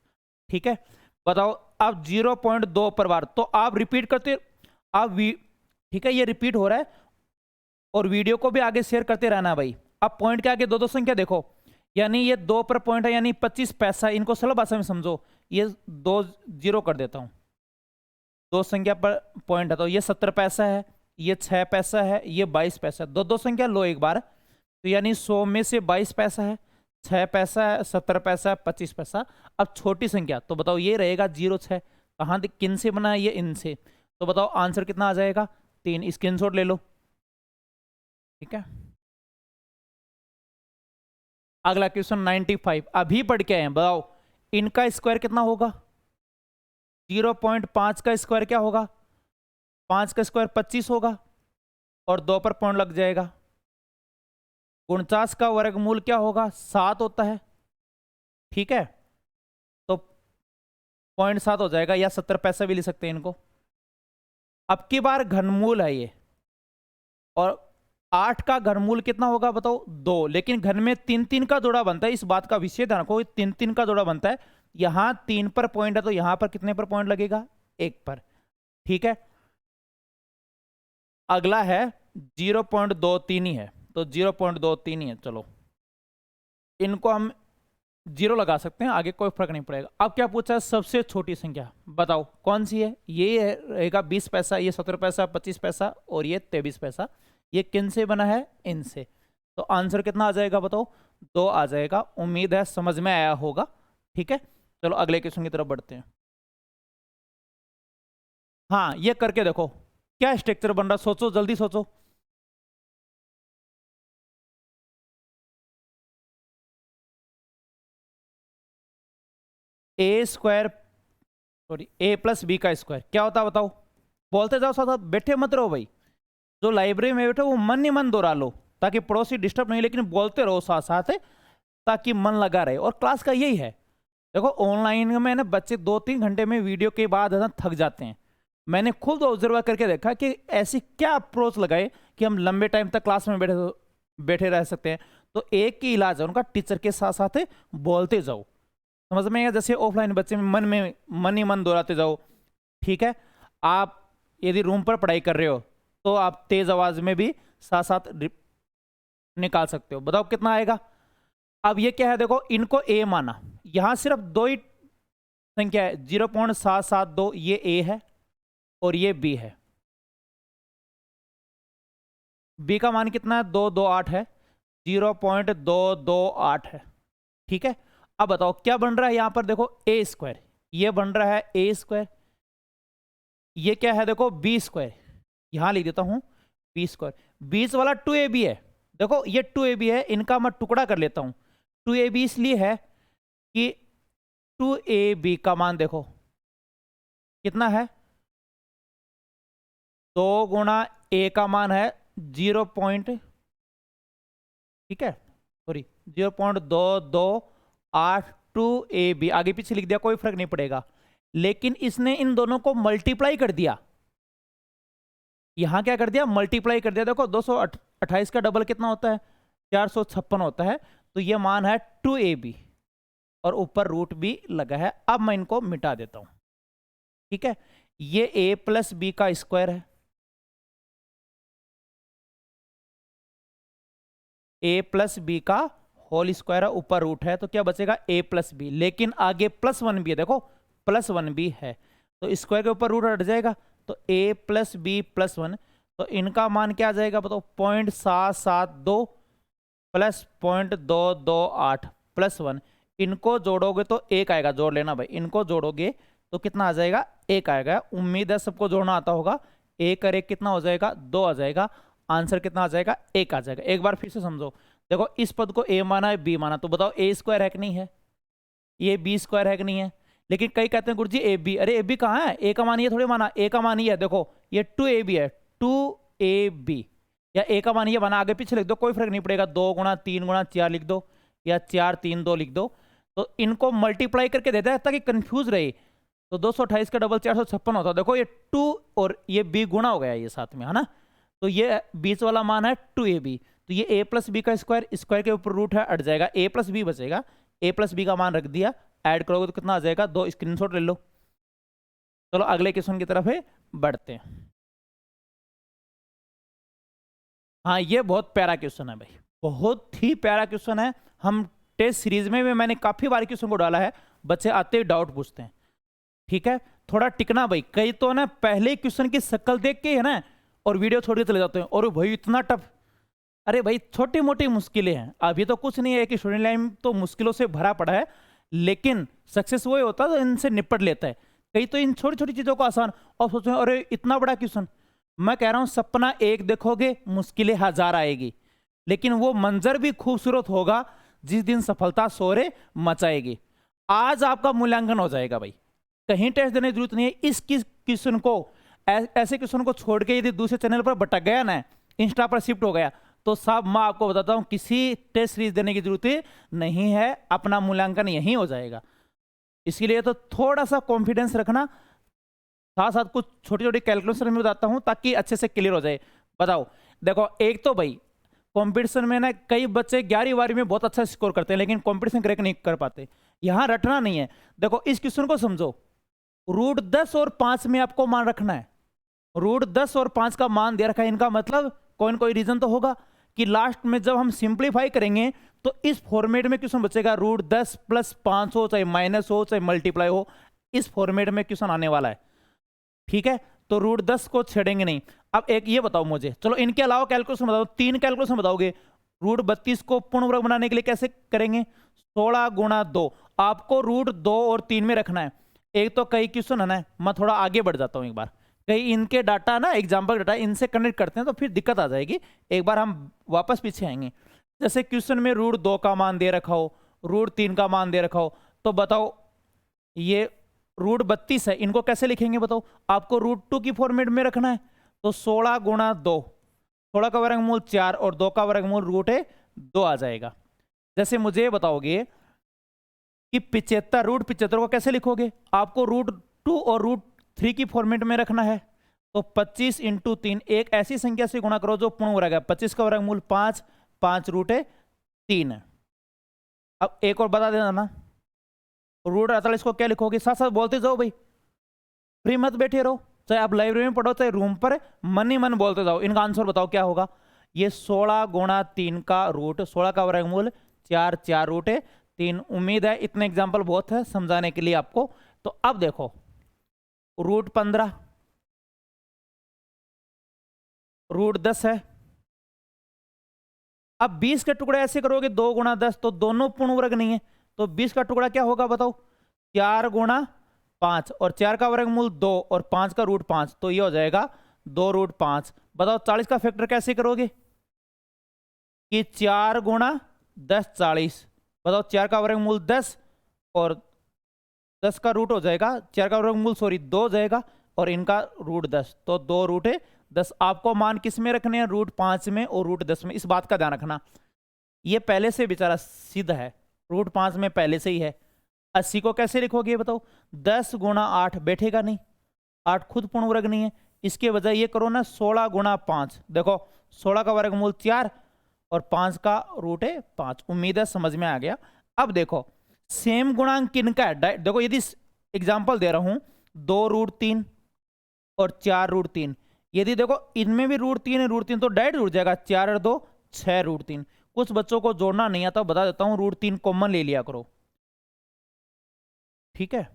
ठीक है, बताओ आप 0.2 पर बार, तो आप रिपीट करते आप ठीक है, ये रिपीट हो रहा है, और वीडियो को भी आगे शेयर करते रहना भाई। अब पॉइंट के आगे दो दो संख्या देखो, यानी ये 2 पर पॉइंट है, यानी 25 पैसा। इनको सरल भाषा में समझो, ये 2 0 कर देता हूं, 2 संख्या पर पॉइंट है, तो ये 70 पैसा है, ये 6 पैसा है, ये 22 पैसा है। दो दो संख्या लो एक बार, तो यानी 100 में से 22 पैसा है, 6 पैसा है, 70 पैसा है, 25 पैसा। अब छोटी संख्या तो बताओ, ये रहेगा 0 6। कहाँ किन से बना है? ये इनसे। तो बताओ आंसर कितना आ जाएगा? 3। स्क्रीनशॉट ले लो, ठीक है। अगला क्वेश्चन 95 अभी पढ़ के आए हैं, बताओ इनका स्क्वायर कितना होगा? 0.5 का स्क्वायर क्या होगा? 5 का स्क्वायर 25 होगा, और 2 पर पॉइंट लग जाएगा। 49 का वर्गमूल क्या होगा? 7 होता है, ठीक है। तो 0.7 हो जाएगा, या 70 पैसा भी ले सकते हैं इनको। अब की बार घनमूल है ये, और 8 का घनमूल कितना होगा बताओ? 2। लेकिन घन में 3 3 का जोड़ा बनता है, इस बात का विशेष ध्यान रखो, 3 3 का जोड़ा बनता है। यहां 3 पर पॉइंट है, तो यहां पर कितने पर पॉइंट लगेगा? 1 पर, ठीक है। अगला है 0.23 ही है, तो 0.23 ही है। चलो इनको हम 0 लगा सकते हैं, आगे कोई फर्क नहीं पड़ेगा। अब क्या पूछा है? सबसे छोटी संख्या बताओ कौन सी है? ये रहेगा 20 पैसा, ये 70 पैसा, 25 पैसा, और ये 23 पैसा। ये किन से बना है? इनसे। तो आंसर कितना आ जाएगा बताओ? 2 आ जाएगा। उम्मीद है समझ में आया होगा, ठीक है। चलो अगले क्वेश्चन की तरफ बढ़ते हैं। हाँ, ये करके देखो क्या स्ट्रक्चर बन रहा, सोचो जल्दी सोचो। ए स्क्वायर, सॉरी ए प्लस बी का स्क्वायर क्या होता है बताओ? बोलते जाओ, साथ साथ बैठे मत रहो भाई। जो लाइब्रेरी में बैठे वो मन ही मन दोहरा लो, ताकि पड़ोसी डिस्टर्ब नहीं, लेकिन बोलते रहो साथ साथ, ताकि मन लगा रहे। और क्लास का यही है, देखो ऑनलाइन में ना बच्चे 2-3 घंटे में वीडियो के बाद है ना थक जाते हैं। मैंने खुद ऑब्जर्व करके देखा कि ऐसी क्या अप्रोच लगाए कि हम लंबे टाइम तक क्लास में बैठे रह सकते हैं। तो एक ही इलाज है उनका, टीचर के साथ साथ बोलते जाओ, समझ में आएगा। जैसे ऑफलाइन बच्चे में मन ही मन दोहराते जाओ, ठीक है। आप यदि रूम पर पढ़ाई कर रहे हो तो आप तेज आवाज में भी साथ साथ निकाल सकते हो। बताओ कितना आएगा? अब ये क्या है देखो, इनको ए माना, यहां सिर्फ 2 ही संख्या है, 0.772, ये ए है और ये बी है। बी का मान कितना है? 228 है, 0.228 है, ठीक है। अब बताओ क्या बन रहा है यहां पर? देखो ए स्क्वायर, ये बन रहा है ए स्क्वायर, ये क्या है देखो बी स्क्वायर, यहां लिख देता हूं बी स्क्वायर। बीच वाला 2ab है, देखो ये 2ab है, इनका मैं टुकड़ा कर लेता हूं। 2ab इसलिए है कि 2ab का मान देखो कितना है? 2 गुणा ए का मान है 0 पॉइंट, ठीक है, सॉरी 0.2282ab, आगे पीछे लिख दिया कोई फर्क नहीं पड़ेगा। लेकिन इसने इन दोनों को मल्टीप्लाई कर दिया, यहां क्या कर दिया? मल्टीप्लाई कर दिया। देखो 228 का डबल कितना होता है? 456 होता है। तो ये मान है 2ab, और ऊपर रूट भी लगा है। अब मैं इनको मिटा देता हूं, ठीक है। ये a प्लस बी का स्क्वायर है, a प्लस बी का होल स्क्वायर है, ऊपर रूट है, तो क्या बचेगा? a plus B. लेकिन आगे +1 भी है, देखो +1 भी है, तो स्क्वायर के ऊपर रूट हट जाएगा, तो a प्लस बी +1। तो इनका मान क्या आ जाएगा बताओ? 0.772 प्लस 0.228 +1। इनको जोड़ोगे तो 1 आएगा, जोड़ लेना भाई। इनको जोड़ोगे तो कितना आ जाएगा? 1 आएगा। उम्मीद है सबको जोड़ना आता होगा। 1 और 1 कितना हो जाएगा? 2 आ जाएगा। आंसर कितना आ जाएगा? 1 आ जाएगा। एक बार फिर से समझो, देखो इस पद को a माना है, b माना, तो बताओ a स्क्वायर है कि नहीं है? ये b स्क्वायर है कि नहीं है? लेकिन कई कहते हैं गुरुजी ए बी, अरे ए बी कहाँ है? ए का मान ये थोड़ी माना, ए का मान ये है, देखो ये 2ab है, 2ab, या ए का मान ये बना, आगे पीछे लिख दो कोई फर्क नहीं पड़ेगा, 2 गुणा 3 गुणा 4 लिख दो, या 4 3 2 लिख दो। तो इनको मल्टीप्लाई करके देता है ताकि कंफ्यूज रहे। तो 228 का डबल 456 होता है। देखो ये 2 और ये b गुणा हो गया ये साथ में, है ना। तो ये बीच वाला मान है 2ab, तो ये a प्लस बी का स्क्वायर, स्क्वायर के ऊपर रूट है, हट जाएगा, a प्लस बी बचेगा। a प्लस बी का मान रख दिया, ऐड करोगे तो कितना आ जाएगा? 2 स्क्रीनशॉट ले लो। चलो अगले क्वेश्चन की तरफ बढ़ते हैं। हाँ ये बहुत प्यारा क्वेश्चन है भाई, बहुत ही प्यारा क्वेश्चन है। हम टेस्ट सीरीज में भी मैंने काफी बार क्वेश्चन को डाला है, बच्चे आते ही डाउट पूछते हैं। ठीक है, थोड़ा टिकना भाई, कई तो ना पहले क्वेश्चन की शक्ल देख के है ना और वीडियो छोड़ के चले जाते हैं, और भाई इतना टफ। अरे भाई छोटी मोटी मुश्किलें हैं, अभी तो कुछ नहीं है कि स्टूडेंट लाइन तो मुश्किलों से भरा पड़ा है, लेकिन सक्सेस वही होता है तो इनसे निपट लेता है। कई तो इन छोटी छोटी चीजों को आसान, और सोचो अरे इतना बड़ा क्वेश्चन। मैं कह रहा हूं सपना एक देखोगे मुश्किलें हजार आएगी, लेकिन वो मंजर भी खूबसूरत होगा जिस दिन सफलता सोरे मचाएगी। आज आपका मूल्यांकन हो जाएगा भाई, कहीं टेस्ट देने की जरूरत नहीं है। इस क्वेश्चन को, ऐसे क्वेश्चन को छोड़ के यदि दूसरे चैनल पर भटक गया ना, इंस्टा पर शिफ्ट हो गया, तो साहब मैं आपको बताता हूं किसी टेस्ट सीरीज देने की जरूरत नहीं है, अपना मूल्यांकन यहीं हो जाएगा। इसीलिए तो थोड़ा सा कॉन्फिडेंस रखना, साथ साथ कुछ छोटी छोटी कैलकुलेशन में बताता हूं ताकि अच्छे से क्लियर हो जाए। बताओ, देखो एक तो भाई कंपटीशन में ना कई बच्चे 11वीं 12वीं में बहुत अच्छा स्कोर करते हैं, लेकिन कंपटीशन क्रैक नहीं कर पाते। यहां रटना नहीं है। देखो इस क्वेश्चन को समझो, रूट 10 और 5 में आपको मान रखना है। रूट 10 और 5 का मान दे रखा है, इनका मतलब कोई ना कोई रीजन तो होगा कि लास्ट में जब हम सिंप्लीफाई करेंगे तो इस फॉर्मेट में क्वेश्चन बचेगा, रूट 10 प्लस 5 हो, चाहे माइनस हो, चाहे मल्टीप्लाई हो, इस फॉर्मेट में क्वेश्चन आने वाला है। ठीक है, तो रूट 10 को छेड़ेंगे नहीं। अब एक ये बताओ मुझे, चलो इनके अलावा कैलकुलेशन बताओ, 3 कैलकुलेशन बताओगे। रूट 32 को पूर्ण वर्ग बनाने के लिए कैसे करेंगे, 16 गुणा 2। आपको रूट 2 और 3 में रखना है। एक तो कई क्वेश्चन है ना, मैं थोड़ा आगे बढ़ जाता हूं एक बार, कई इनके डाटा ना एग्जाम्पल डाटा इनसे कनेक्ट करते हैं तो फिर दिक्कत आ जाएगी। एक बार हम वापस पीछे आएंगे। जैसे क्वेश्चन में रूट 2 का मान दे रखा हो, रूट 3 का मान दे रखा हो, तो बताओ ये रूट 32 है, इनको कैसे लिखेंगे बताओ। आपको रूट 2 की फॉर्मेट में रखना है, तो 16 गुणा 2, 16 का वर्गमूल 4 और 2 का वर्गमूल रूट 2 आ जाएगा। जैसे मुझे ये बताओगे कि 75, रूट 75 को कैसे लिखोगे, आपको रूट 2 और रूट 3 की फॉर्मेट में रखना है, तो 25 इंटू 3, एक ऐसी संख्या से गुणा करो जो पूर्ण वर्ग है। 25 का वर्गमूल 5, 5 रूट 3 है। अब एक और बता देना ना, रूट 48 को क्या लिखोगे, साथ साथ बोलते जाओ भाई, फ्री मत बैठे रहो, चाहे आप लाइब्रेरी में पढ़ो चाहे रूम पर, मन ही मन बोलते जाओ। इनका आंसर बताओ क्या होगा। ये 16 गुणा 3 का रूट, 16 का वर्गमूल 4, 4 रूट 3। उम्मीद है इतने एग्जाम्पल बहुत है समझाने के लिए आपको। तो अब देखो रूट 15, रूट 10 है। अब 20 के टुकड़े ऐसे करोगे 2 गुणा 10, तो दोनों पूर्ण वर्ग नहीं है, तो 20 का टुकड़ा क्या होगा बताओ, 4 गुणा 5, और 4 का वर्गमूल 2 और 5 का रूट 5, तो ये हो जाएगा 2 रूट 5। बताओ 40 का फैक्टर कैसे करोगे, कि 4 गुणा 10 40। बताओ 4 का वर्गमूल 10 और 10 का रूट हो जाएगा, 4 का वर्गमूल 2 हो जाएगा, और इनका रूट 10, तो 2 रूट 10। आपको मान किस में रखने हैं, रूट 5 में और रूट 10 में, इस बात का ध्यान रखना। ये पहले से बेचारा सिद्ध है, रूट 5 में पहले से ही है। 80 को कैसे लिखोगे बताओ, 10 गुणा 8 बैठेगा नहीं, 8 खुद पूर्ण वर्ग नहीं है, इसके बजाय ये करो ना 16 गुणा 5। देखो 16 का वर्गमूल 4 और 5 का रूट 5। उम्मीद है समझ में आ गया। अब देखो सेम गुणांक किनका है, देखो यदि एग्जाम्पल दे रहा हूं 2 रूट 3 और 4 रूट 3, यदि देखो इनमें भी रूट 3 है, रूट 3 तो डायरेक्ट जुड़ जाएगा, 4 और 2 6 रूट 3। कुछ बच्चों को जोड़ना नहीं आता, बता देता हूं, रूट 3 कॉमन ले लिया करो। ठीक है,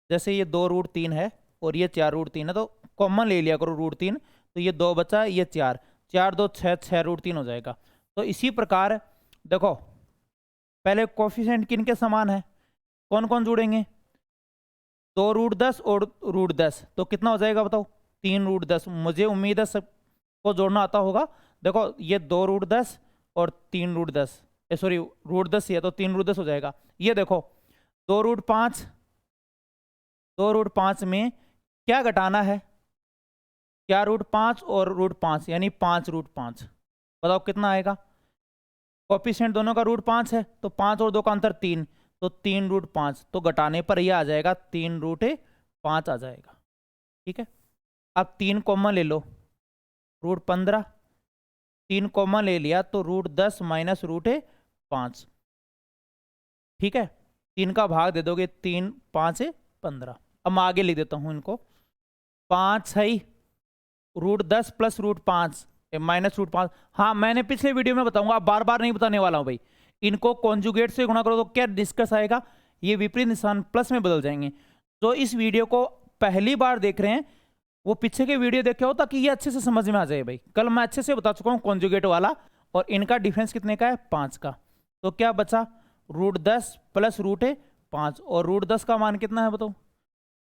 जैसे ये 2 रूट 3 है और ये 4 रूट 3 है, तो कॉमन ले लिया करो रूट 3, तो ये 2 बचा, ये 4, 4 2 6, 6 रूट 3 हो जाएगा। तो इसी प्रकार देखो पहले कोफिशिएंट किन के समान है, कौन कौन जुड़ेंगे, 2 रूट 10 और रूट 10, तो कितना हो जाएगा बताओ, 3 रूट 10। मुझे उम्मीद है सबको जोड़ना आता होगा। देखो ये 2 रूट 10 और 3 रूट 10, सॉरी रूट 10 ही है तो 3 रूट 10 हो जाएगा। ये देखो 2 रूट 5, 2 रूट 5 में क्या घटाना है, क्या रूट 5 और रूट 5, यानी 5 रूट 5। बताओ कितना आएगा, कोफिशिएंट दोनों का रूट 5 है, तो 5 और 2 का अंतर 3, तो 3 रूट 5, तो घटाने पर यह आ जाएगा 3 रूट 5 आ जाएगा। ठीक है, अब 3 कॉमन ले लो, रूट 15, 3 कॉमन ले लिया तो रूट 10 माइनस रूट 5। ठीक है, 3 का भाग दे दोगे, 3 5 15। अब मैं आगे लिख देता हूं इनको, 5 है रूट 10 प्लस रूट 5, -√5। हाँ मैंने पिछले वीडियो में बताऊंगा, अब बार बार नहीं बताने वाला हूं भाई। इनको कॉन्जुगेट से गुणा करो तो क्या डिस्कस आएगा, ये विपरीत निशान प्लस में बदल जाएंगे। तो इस वीडियो को पहली बार देख रहे हैं वो पीछे के वीडियो देखे हो ताकि ये अच्छे से समझ में आ जाए भाई। कल मैं अच्छे से बता चुका हूँ कॉन्जुगेट वाला, और इनका डिफरेंस कितने का है, 5 का। तो क्या बचा, √10 प्लस √5, और √10 का मान कितना है बताओ,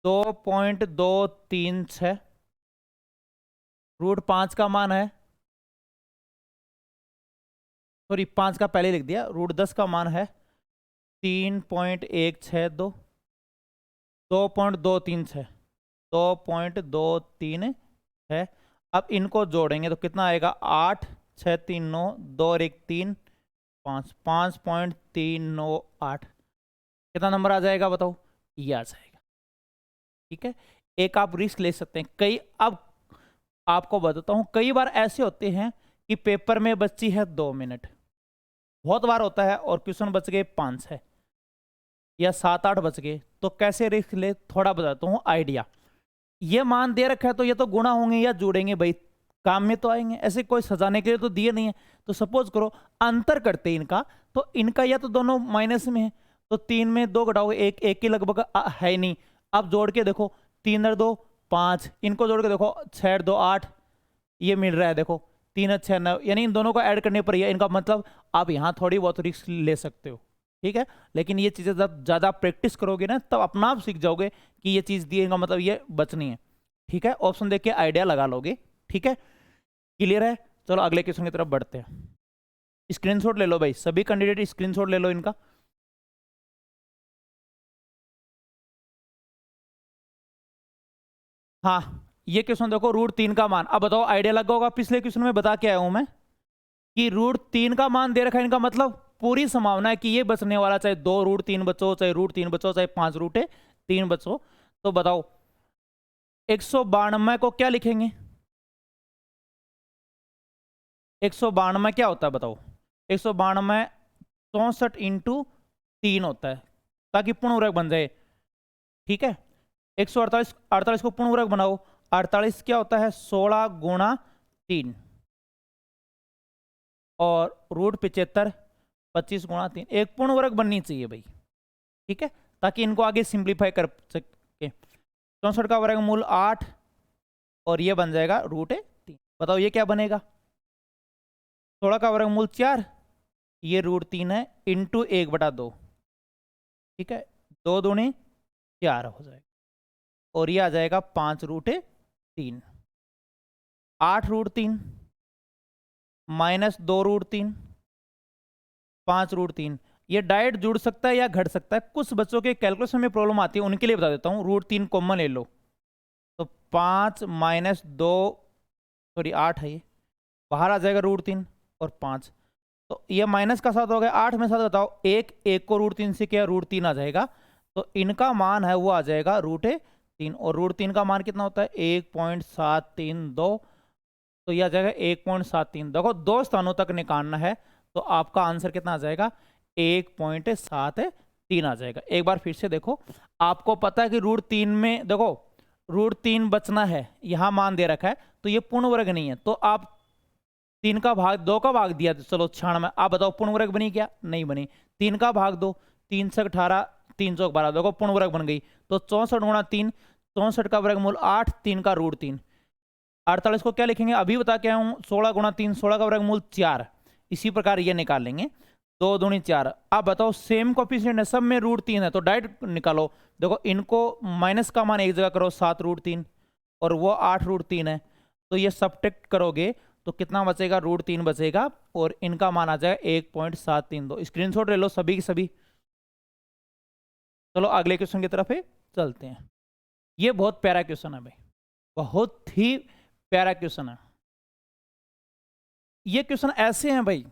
2.236। √5 का मान है, सॉरी 5 का पहले लिख दिया, √10 का मान है 3.162, 2.236, 2.236। अब इनको जोड़ेंगे तो कितना आएगा, 8 6 3 9, 2 और 1 3, 5, 5.398। कितना नंबर आ जाएगा बताओ, ये आ जाएगा। ठीक है, एक आप रिस्क ले सकते हैं। कई, अब आपको बताता हूं, कई बार ऐसे होते हैं कि पेपर में बची है 2 मिनट, बहुत बार होता है, और क्वेश्चन बच गए 5-6 या 7-8 बच गए, तो कैसे रिस्क ले, थोड़ा बताता हूँ आइडिया। ये मान दे रखा है तो ये तो गुणा होंगे या जोड़ेंगे भाई, काम में तो आएंगे, ऐसे कोई सजाने के लिए तो दिए नहीं है। तो सपोज करो अंतर करते हैं इनका, तो इनका या तो दोनों माइनस में है, तो 3 में 2 घटाओगे 1, 1 के लगभग है नहीं। अब जोड़ के देखो, 3 और 2 5, इनको जोड़ के देखो 6 और 2 8, ये मिल रहा है देखो 3 और 6 9, यानी इन दोनों को ऐड करने पर, इनका मतलब आप यहाँ थोड़ी बहुत रिस्क ले सकते हो। ठीक है, लेकिन ये चीज़ें जब ज़्यादा प्रैक्टिस करोगे ना तब अपना आप सीख जाओगे कि ये चीज़ दी इनका मतलब ये बचनी है। ठीक है, ऑप्शन देख के आइडिया लगा लोगे। ठीक है, क्लियर है। चलो अगले क्वेश्चन की तरफ बढ़ते हैं। स्क्रीनशॉट ले लो भाई, सभी कैंडिडेट स्क्रीनशॉट ले लो इनका। हाँ, ये क्वेश्चन देखो, √3 का मान, अब बताओ आइडिया लगा होगा, पिछले क्वेश्चन में बता के आया हूं मैं कि √3 का मान दे रखा है, इनका मतलब पूरी संभावना है कि ये बचने वाला, चाहे 2√3 बचो, चाहे √3 बचो, चाहे 5√3 बचो। तो बताओ 192 को क्या लिखेंगे, 192 क्या होता है बताओ, 192 64 इंटू 3 होता है, ताकि पूर्ण वर्ग बन जाए। ठीक है, 148, 48 को पूर्ण वर्ग बनाओ, 48 क्या होता है, 16 गुणा 3, और √75 25 गुणा 3, एक पूर्ण वर्ग बननी चाहिए भाई। ठीक है, ताकि इनको आगे सिंप्लीफाई कर सके। 64 का वर्गमूल 8, और ये बन जाएगा √3। बताओ ये क्या बनेगा, 16 का वर्गमूल 4, ये √3 है, इंटू 1/2। ठीक है, 2 दूनी 4 हो जाएगा, और ये आ जाएगा 5√3। 8√3 माइनस 2√3, 5√3। ये डायरेक्ट जुड़ सकता है या घट सकता है, कुछ बच्चों के कैलकुलेशन में प्रॉब्लम आती है, उनके लिए बता देता हूँ। √3 कॉमन ले लो, तो 5 माइनस 2, सॉरी 8 है, ये बाहर आ जाएगा √3 और 5, तो ये माइनस का साथ हो गया। 8 में साथ बताओ, एक को √3 से क्या, √3 आ जाएगा, तो इनका मान है वो आ जाएगा √3, और √3 का मान कितना होता है, 1.732, तो ये आ जाएगा 1.73। देखो 2 स्थानों तक निकालना है, तो आपका आंसर कितना आ जाएगा, 1.73 आ जाएगा। एक बार फिर से देखो, आपको पता है कि √3 में देखो √3 बचना है, यहां मान दे रखा है, तो ये पूर्ण वर्ग नहीं है, तो आप 3 का भाग 2 का भाग दिया, तो चलो 96। आप बताओ पूर्ण वर्ग बनी क्या, नहीं बनी। 3 का भाग 2, 3 से 18, 3 चौक 12, देखो पूर्ण वर्ग बन गई। तो 64 गुणा 3, 64 का वर्गमूल 8, 3 का √3। 48 को क्या लिखेंगे, अभी बता के आया हूं, 16 गुणा 3, 16 का वर्गमूल 4। इसी प्रकार ये निकाल लेंगे, 2 दूनी 4। अब बताओ सेम कोफिशिएंट है, सब में √3 है, तो डायरेक्ट निकालो। देखो इनको माइनस का मान एक जगह करो, 7√3, और वो 8√3 है, तो ये सब्ट्रैक्ट करोगे तो कितना बचेगा, √3 बचेगा, और इनका मान आ जाएगा 1.732। स्क्रीनशॉट ले लो सभी की सभी। चलो अगले क्वेश्चन की तरफ चलते हैं। ये बहुत प्यारा क्वेश्चन है भाई, बहुत ही प्यारा क्वेश्चन है। ये क्वेश्चन ऐसे हैं भाई,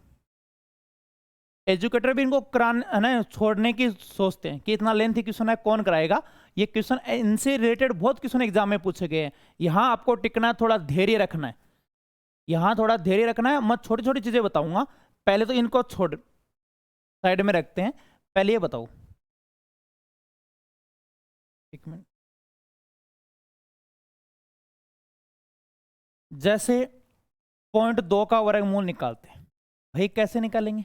एजुकेटर भी इनको कराने है ना, छोड़ने की सोचते हैं कि इतना लेंथी क्वेश्चन है कौन कराएगा। ये क्वेश्चन इनसे रिलेटेड बहुत क्वेश्चन एग्जाम में पूछे गए हैं। यहां आपको टिकना, थोड़ा धैर्य रखना है, यहां थोड़ा धैर्य रखना है, मैं छोटी छोटी चीजें बताऊंगा। पहले तो इनको छोड़ साइड में रखते हैं, पहले ये बताओ, एक मिनट। जैसे 0.2 का वर्गमूल निकालते हैं। भाई कैसे निकालेंगे,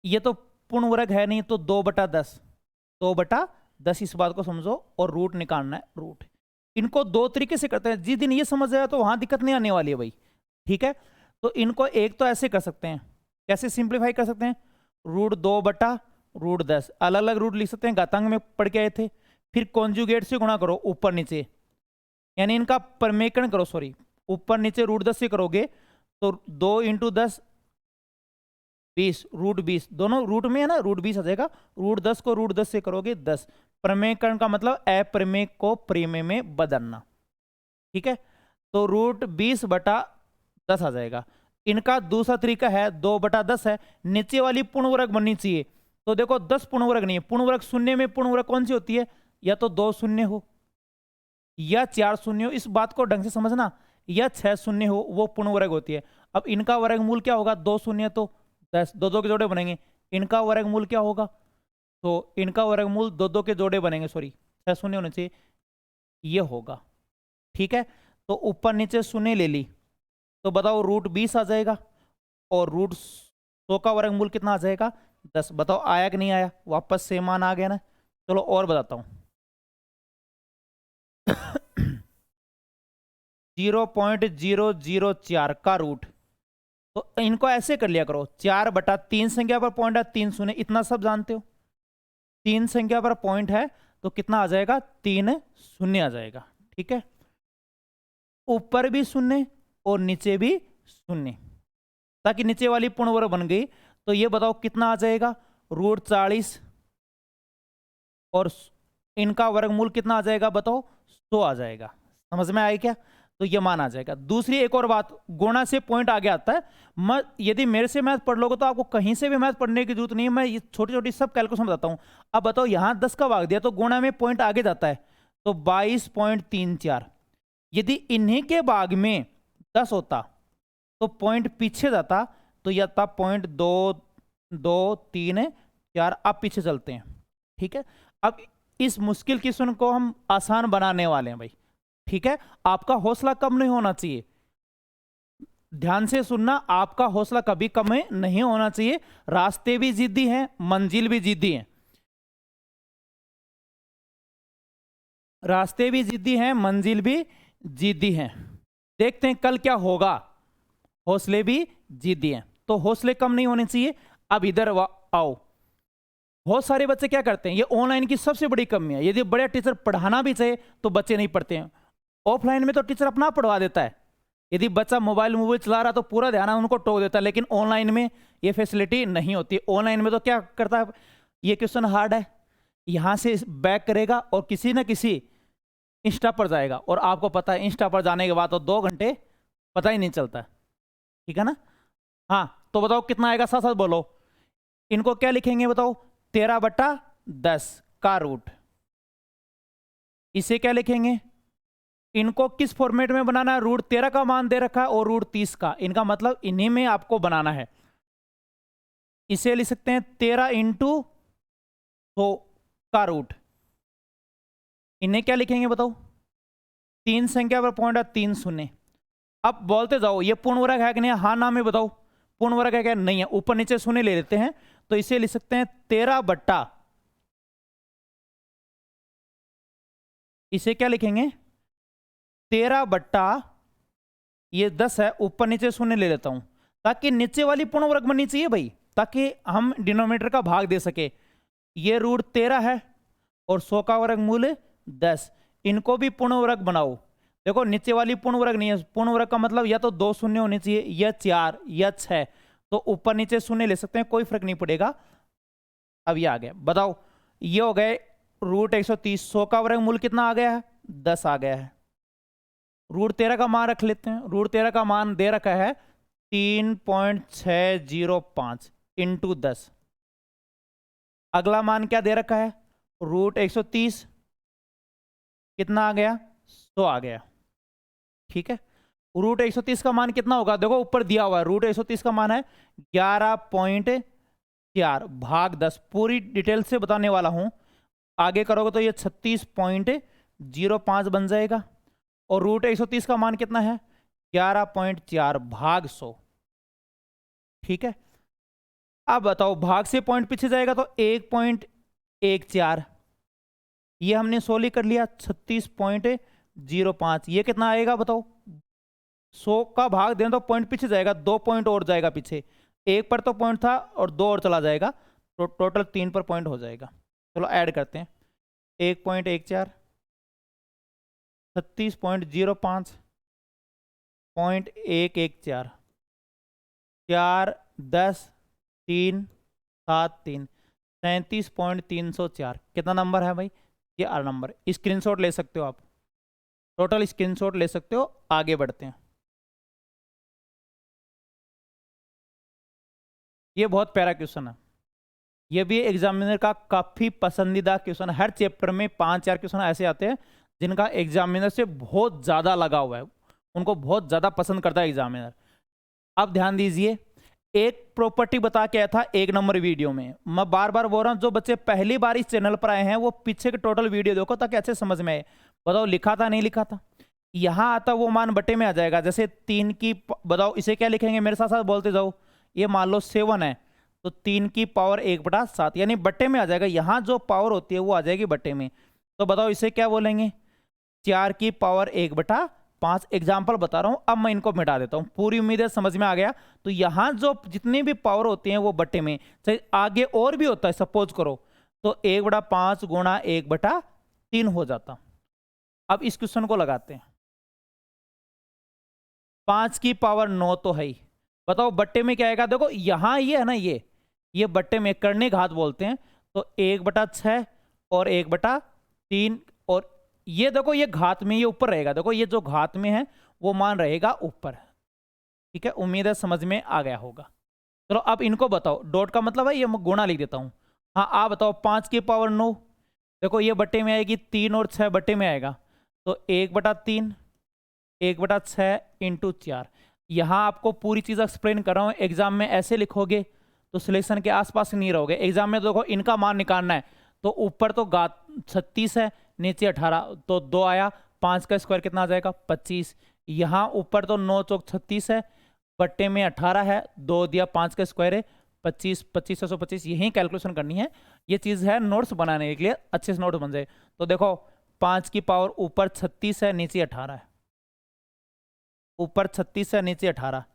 ये तो पूर्ण वर्ग है नहीं, तो 2/10, 2/10 इस बात को समझो, और रूट निकालना है, रूट। इनको दो तरीके से करते हैं, जिस दिन ये समझ आया तो वहां दिक्कत नहीं आने वाली है भाई, ठीक है। तो इनको एक तो ऐसे कर सकते हैं, कैसे सिंप्लीफाई कर सकते हैं, √2/√10, अलग अलग रूट लिख सकते हैं, घातांक में पढ़ के आए थे। फिर कॉन्जुगेट से गुणा करो ऊपर नीचे, यानी इनका परमेकरण करो, सॉरी, ऊपर नीचे √10 से करोगे तो 2 × 10 20, √20, दोनों रूट में है ना, √20 आ जाएगा। √10 को √10 से करोगे 10। प्रमेयकरण का मतलब अप्रमेय को परिमेय में बदलना, ठीक है। तो √20/10 आ जाएगा। इनका दूसरा तरीका है 2/10 है, नीचे वाली पूर्ण वर्ग बननी चाहिए। तो देखो 10 पूर्ण वर्ग नहीं है, पूर्ण वर्ग शून्य में पूर्ण वर्ग कौन सी होती है, या तो 2 शून्य हो या 4 शून्य हो, इस बात को ढंग से समझना, या 6 शून्य हो, वो पूर्ण वर्ग होती है। अब इनका वर्गमूल क्या होगा, 2 शून्य तो 10, 2 के जोड़े बनेंगे। इनका वर्गमूल क्या होगा, तो इनका वर्गमूल 2 के जोड़े बनेंगे, सॉरी 6 शून्य होने चाहिए, ये होगा, ठीक है। तो ऊपर नीचे शून्य ले ली, तो बताओ √20 आ जाएगा, और √100 का वर्गमूल कितना आ जाएगा, 10। बताओ आया कि नहीं आया, वापस से मान आ गया ना। चलो और बताता हूं 0.004 का रूट, तो इनको ऐसे कर लिया करो, 4/3 संख्या पर पॉइंट है, 3 शून्य, इतना सब जानते हो। 3 संख्या पर पॉइंट है तो कितना आ जाएगा, 3 शून्य आ जाएगा, ठीक है। ऊपर भी शून्य और नीचे भी शून्य, ताकि नीचे वाली पूर्ण वर्ग बन गई। तो ये बताओ कितना आ जाएगा, √40, और इनका वर्गमूल कितना आ जाएगा, बताओ 100 आ जाएगा। समझ में आई क्या, तो ये मान आ जाएगा। दूसरी एक और बात, गुणा से पॉइंट आगे आता है। यदि मेरे से मैथ पढ़ लोगे तो आपको कहीं से भी मैथ पढ़ने की जरूरत नहीं है, मैं ये छोटी छोटी सब कैलकुलेशन बताता हूं। अब बताओ यहां 10 का भाग दिया तो गुणा में पॉइंट आगे जाता है, तो 22.34। यदि इन्हीं के भाग में 10 होता तो पॉइंट पीछे जाता, तो यह था 0.2234। अब पीछे चलते हैं, ठीक है। अब इस मुश्किल क्वेश्चन को हम आसान बनाने वाले हैं भाई, ठीक है। आपका हौसला कम नहीं होना चाहिए, ध्यान से सुनना, आपका हौसला कभी कम नहीं होना चाहिए। रास्ते भी जिद्दी हैं, मंजिल भी जिद्दी है, रास्ते भी जिद्दी हैं, मंजिल भी जिद्दी हैं। देखते हैं कल क्या होगा, हौसले भी जिद्दी हैं, तो हौसले कम नहीं होने चाहिए। अब इधर आओ, बहुत सारे बच्चे क्या करते हैं, ये ऑनलाइन की सबसे बड़ी कमी है। यदि बड़े टीचर पढ़ाना भी चाहे तो बच्चे नहीं पढ़ते हैं। ऑफलाइन में तो टीचर अपना पढ़वा देता है, यदि बच्चा मोबाइल चला रहा तो पूरा ध्यान उनको टोक देता है, लेकिन ऑनलाइन में ये फैसिलिटी नहीं होती। ऑनलाइन में तो क्या करता है, ये क्वेश्चन हार्ड है, यहां से बैक करेगा और किसी ना किसी इंस्टा पर जाएगा, और आपको पता है इंस्टा पर जाने के बाद तो 2 घंटे पता ही नहीं चलता, ठीक है ना। हाँ तो बताओ कितना आएगा, साथ साथ बोलो। इनको क्या लिखेंगे बताओ, 13/10 का रूट, इसे क्या लिखेंगे, इनको किस फॉर्मेट में बनाना है, √13 का मान दे रखा है और √30 का, इनका मतलब इन्हीं में आपको बनाना है। इसे लिख सकते हैं 13 × 100 का रूट। इन्हें क्या लिखेंगे बताओ, 3 संख्या पर पॉइंट है, 3 शून्य। अब बोलते जाओ ये पूर्ण वर्ग है कि नहीं, हाँ नाम में बताओ, पूर्ण वर्ग है क्या, नहीं है, ऊपर नीचे शून्य ले लेते हैं, तो इसे लिख सकते हैं 13/, इसे क्या लिखेंगे 13/, ये 10 है, ऊपर नीचे शून्य ले लेता हूं, ताकि नीचे वाली पूर्ण वर्ग बननी चाहिए भाई, ताकि हम डिनोमिनेटर का भाग दे सके। ये √13 है और 100 का वर्गमूल 10, इनको भी पूर्ण वर्ग बनाओ। देखो नीचे वाली पूर्ण वर्ग नहीं है, पूर्ण वर्ग का मतलब या तो 2 शून्य होने चाहिए, या 4 या 6, तो ऊपर नीचे शून्य ले सकते हैं, कोई फर्क नहीं पड़ेगा। अब ये आ गया, बताओ ये हो गए √130, 100 का वर्गमूल कितना आ गया है, 10 आ गया है। √13 का मान रख लेते हैं, √13 का मान दे रखा है 3.605 × 10। अगला मान क्या दे रखा है, √130, कितना आ गया, 100 आ गया, ठीक है। √130 का मान कितना होगा, देखो ऊपर दिया हुआ है, √130 का मान है 11.4 भाग 10। पूरी डिटेल से बताने वाला हूं, आगे करोगे तो ये 36.05 बन जाएगा। और √130 का मान कितना है, 11.4 भाग 100। ठीक है, अब बताओ भाग से पॉइंट पीछे जाएगा तो 1.14, ये हमने 16 कर लिया। 36.05, ये कितना आएगा बताओ। 100 का भाग दें तो पॉइंट पीछे जाएगा, 2 पॉइंट और जाएगा पीछे। 1 पर तो पॉइंट था और 2 और चला जाएगा, तो टोटल 3 पर पॉइंट हो जाएगा। चलो ऐड करते हैं। 1.14, 36.05, 0.114, 4, 10, 3, 7, 3, 37.304। कितना नंबर है भाई, ये आर नंबर। स्क्रीनशॉट ले सकते हो आप, टोटल स्क्रीनशॉट ले सकते हो। आगे बढ़ते हैं। ये बहुत प्यारा क्वेश्चन है, ये भी एग्जामिनर का काफी पसंदीदा क्वेश्चन है। हर चैप्टर में 5-4 क्वेश्चन ऐसे आते हैं जिनका एग्जामिनर से बहुत ज्यादा लगा हुआ है, उनको बहुत ज्यादा पसंद करता है एग्जामिनर। अब ध्यान दीजिए, एक प्रॉपर्टी बता के आया था 1 नंबर वीडियो में। मैं बार बार बोल रहा हूं, जो बच्चे पहली बार इस चैनल पर आए हैं वो पीछे के टोटल वीडियो देखो ताकि अच्छे समझ में आए। बताओ लिखा था नहीं लिखा था। यहां आता वो मान बटे में आ जाएगा। जैसे 3 की, बताओ इसे क्या लिखेंगे, मेरे साथ साथ बोलते जाओ। ये मान लो 7 है, तो 3 की पावर 1/7 यानी बट्टे में आ जाएगा। यहां जो पावर होती है वो आ जाएगी बट्टे में। तो बताओ इसे क्या बोलेंगे, 4 की पावर 1/5। एग्जाम्पल बता रहा हूं, अब मैं इनको मिटा देता हूं। पूरी उम्मीद है समझ में आ गया। तो यहां जो जितनी भी पावर होती है वो बट्टे में, चाहे आगे और भी होता है सपोज करो, तो 1/5 गुणा 1/3 हो जाता। अब इस क्वेश्चन को लगाते हैं। 5 की पावर 9 तो है ही, बताओ बट्टे में क्या आएगा। देखो यहां ये है ना, ये बट्टे में करने घात बोलते हैं, तो 1/6 और 1/3। और ये देखो ये घात में, ये ऊपर रहेगा। देखो ये जो घात में है वो मान रहेगा ऊपर। ठीक है, उम्मीद है समझ में आ गया होगा। चलो अब इनको बताओ, डॉट का मतलब है ये, मैं गुणा लिख देता हूं। हाँ आप बताओ, 5 की पावर 9, देखो ये बट्टे में आएगी, 3 और 6 बट्टे में आएगा, तो 1/3, 1/6 इंटू 4। यहां आपको पूरी चीज एक्सप्लेन कर रहा हूं। एग्जाम में ऐसे लिखोगे तो सिलेक्शन के आसपास नहीं रहोगे। एग्जाम में तो देखो इनका मान निकालना है, तो ऊपर तो 36 है, नीचे 18, तो 2 आया। 5 का स्क्वायर कितना आ जाएगा, 25। यहां ऊपर तो 9 चौक 36 है, बट्टे में 18 है, 2 दिया, 5 का स्क्वायर है 25, 25 से 125। यही कैलकुलेशन करनी है। ये चीज है नोट्स बनाने के लिए, अच्छे से नोट बन जाए। तो देखो 5 की पावर ऊपर 36 है, नीचे 18 है, ऊपर 36 है, नीचे 18,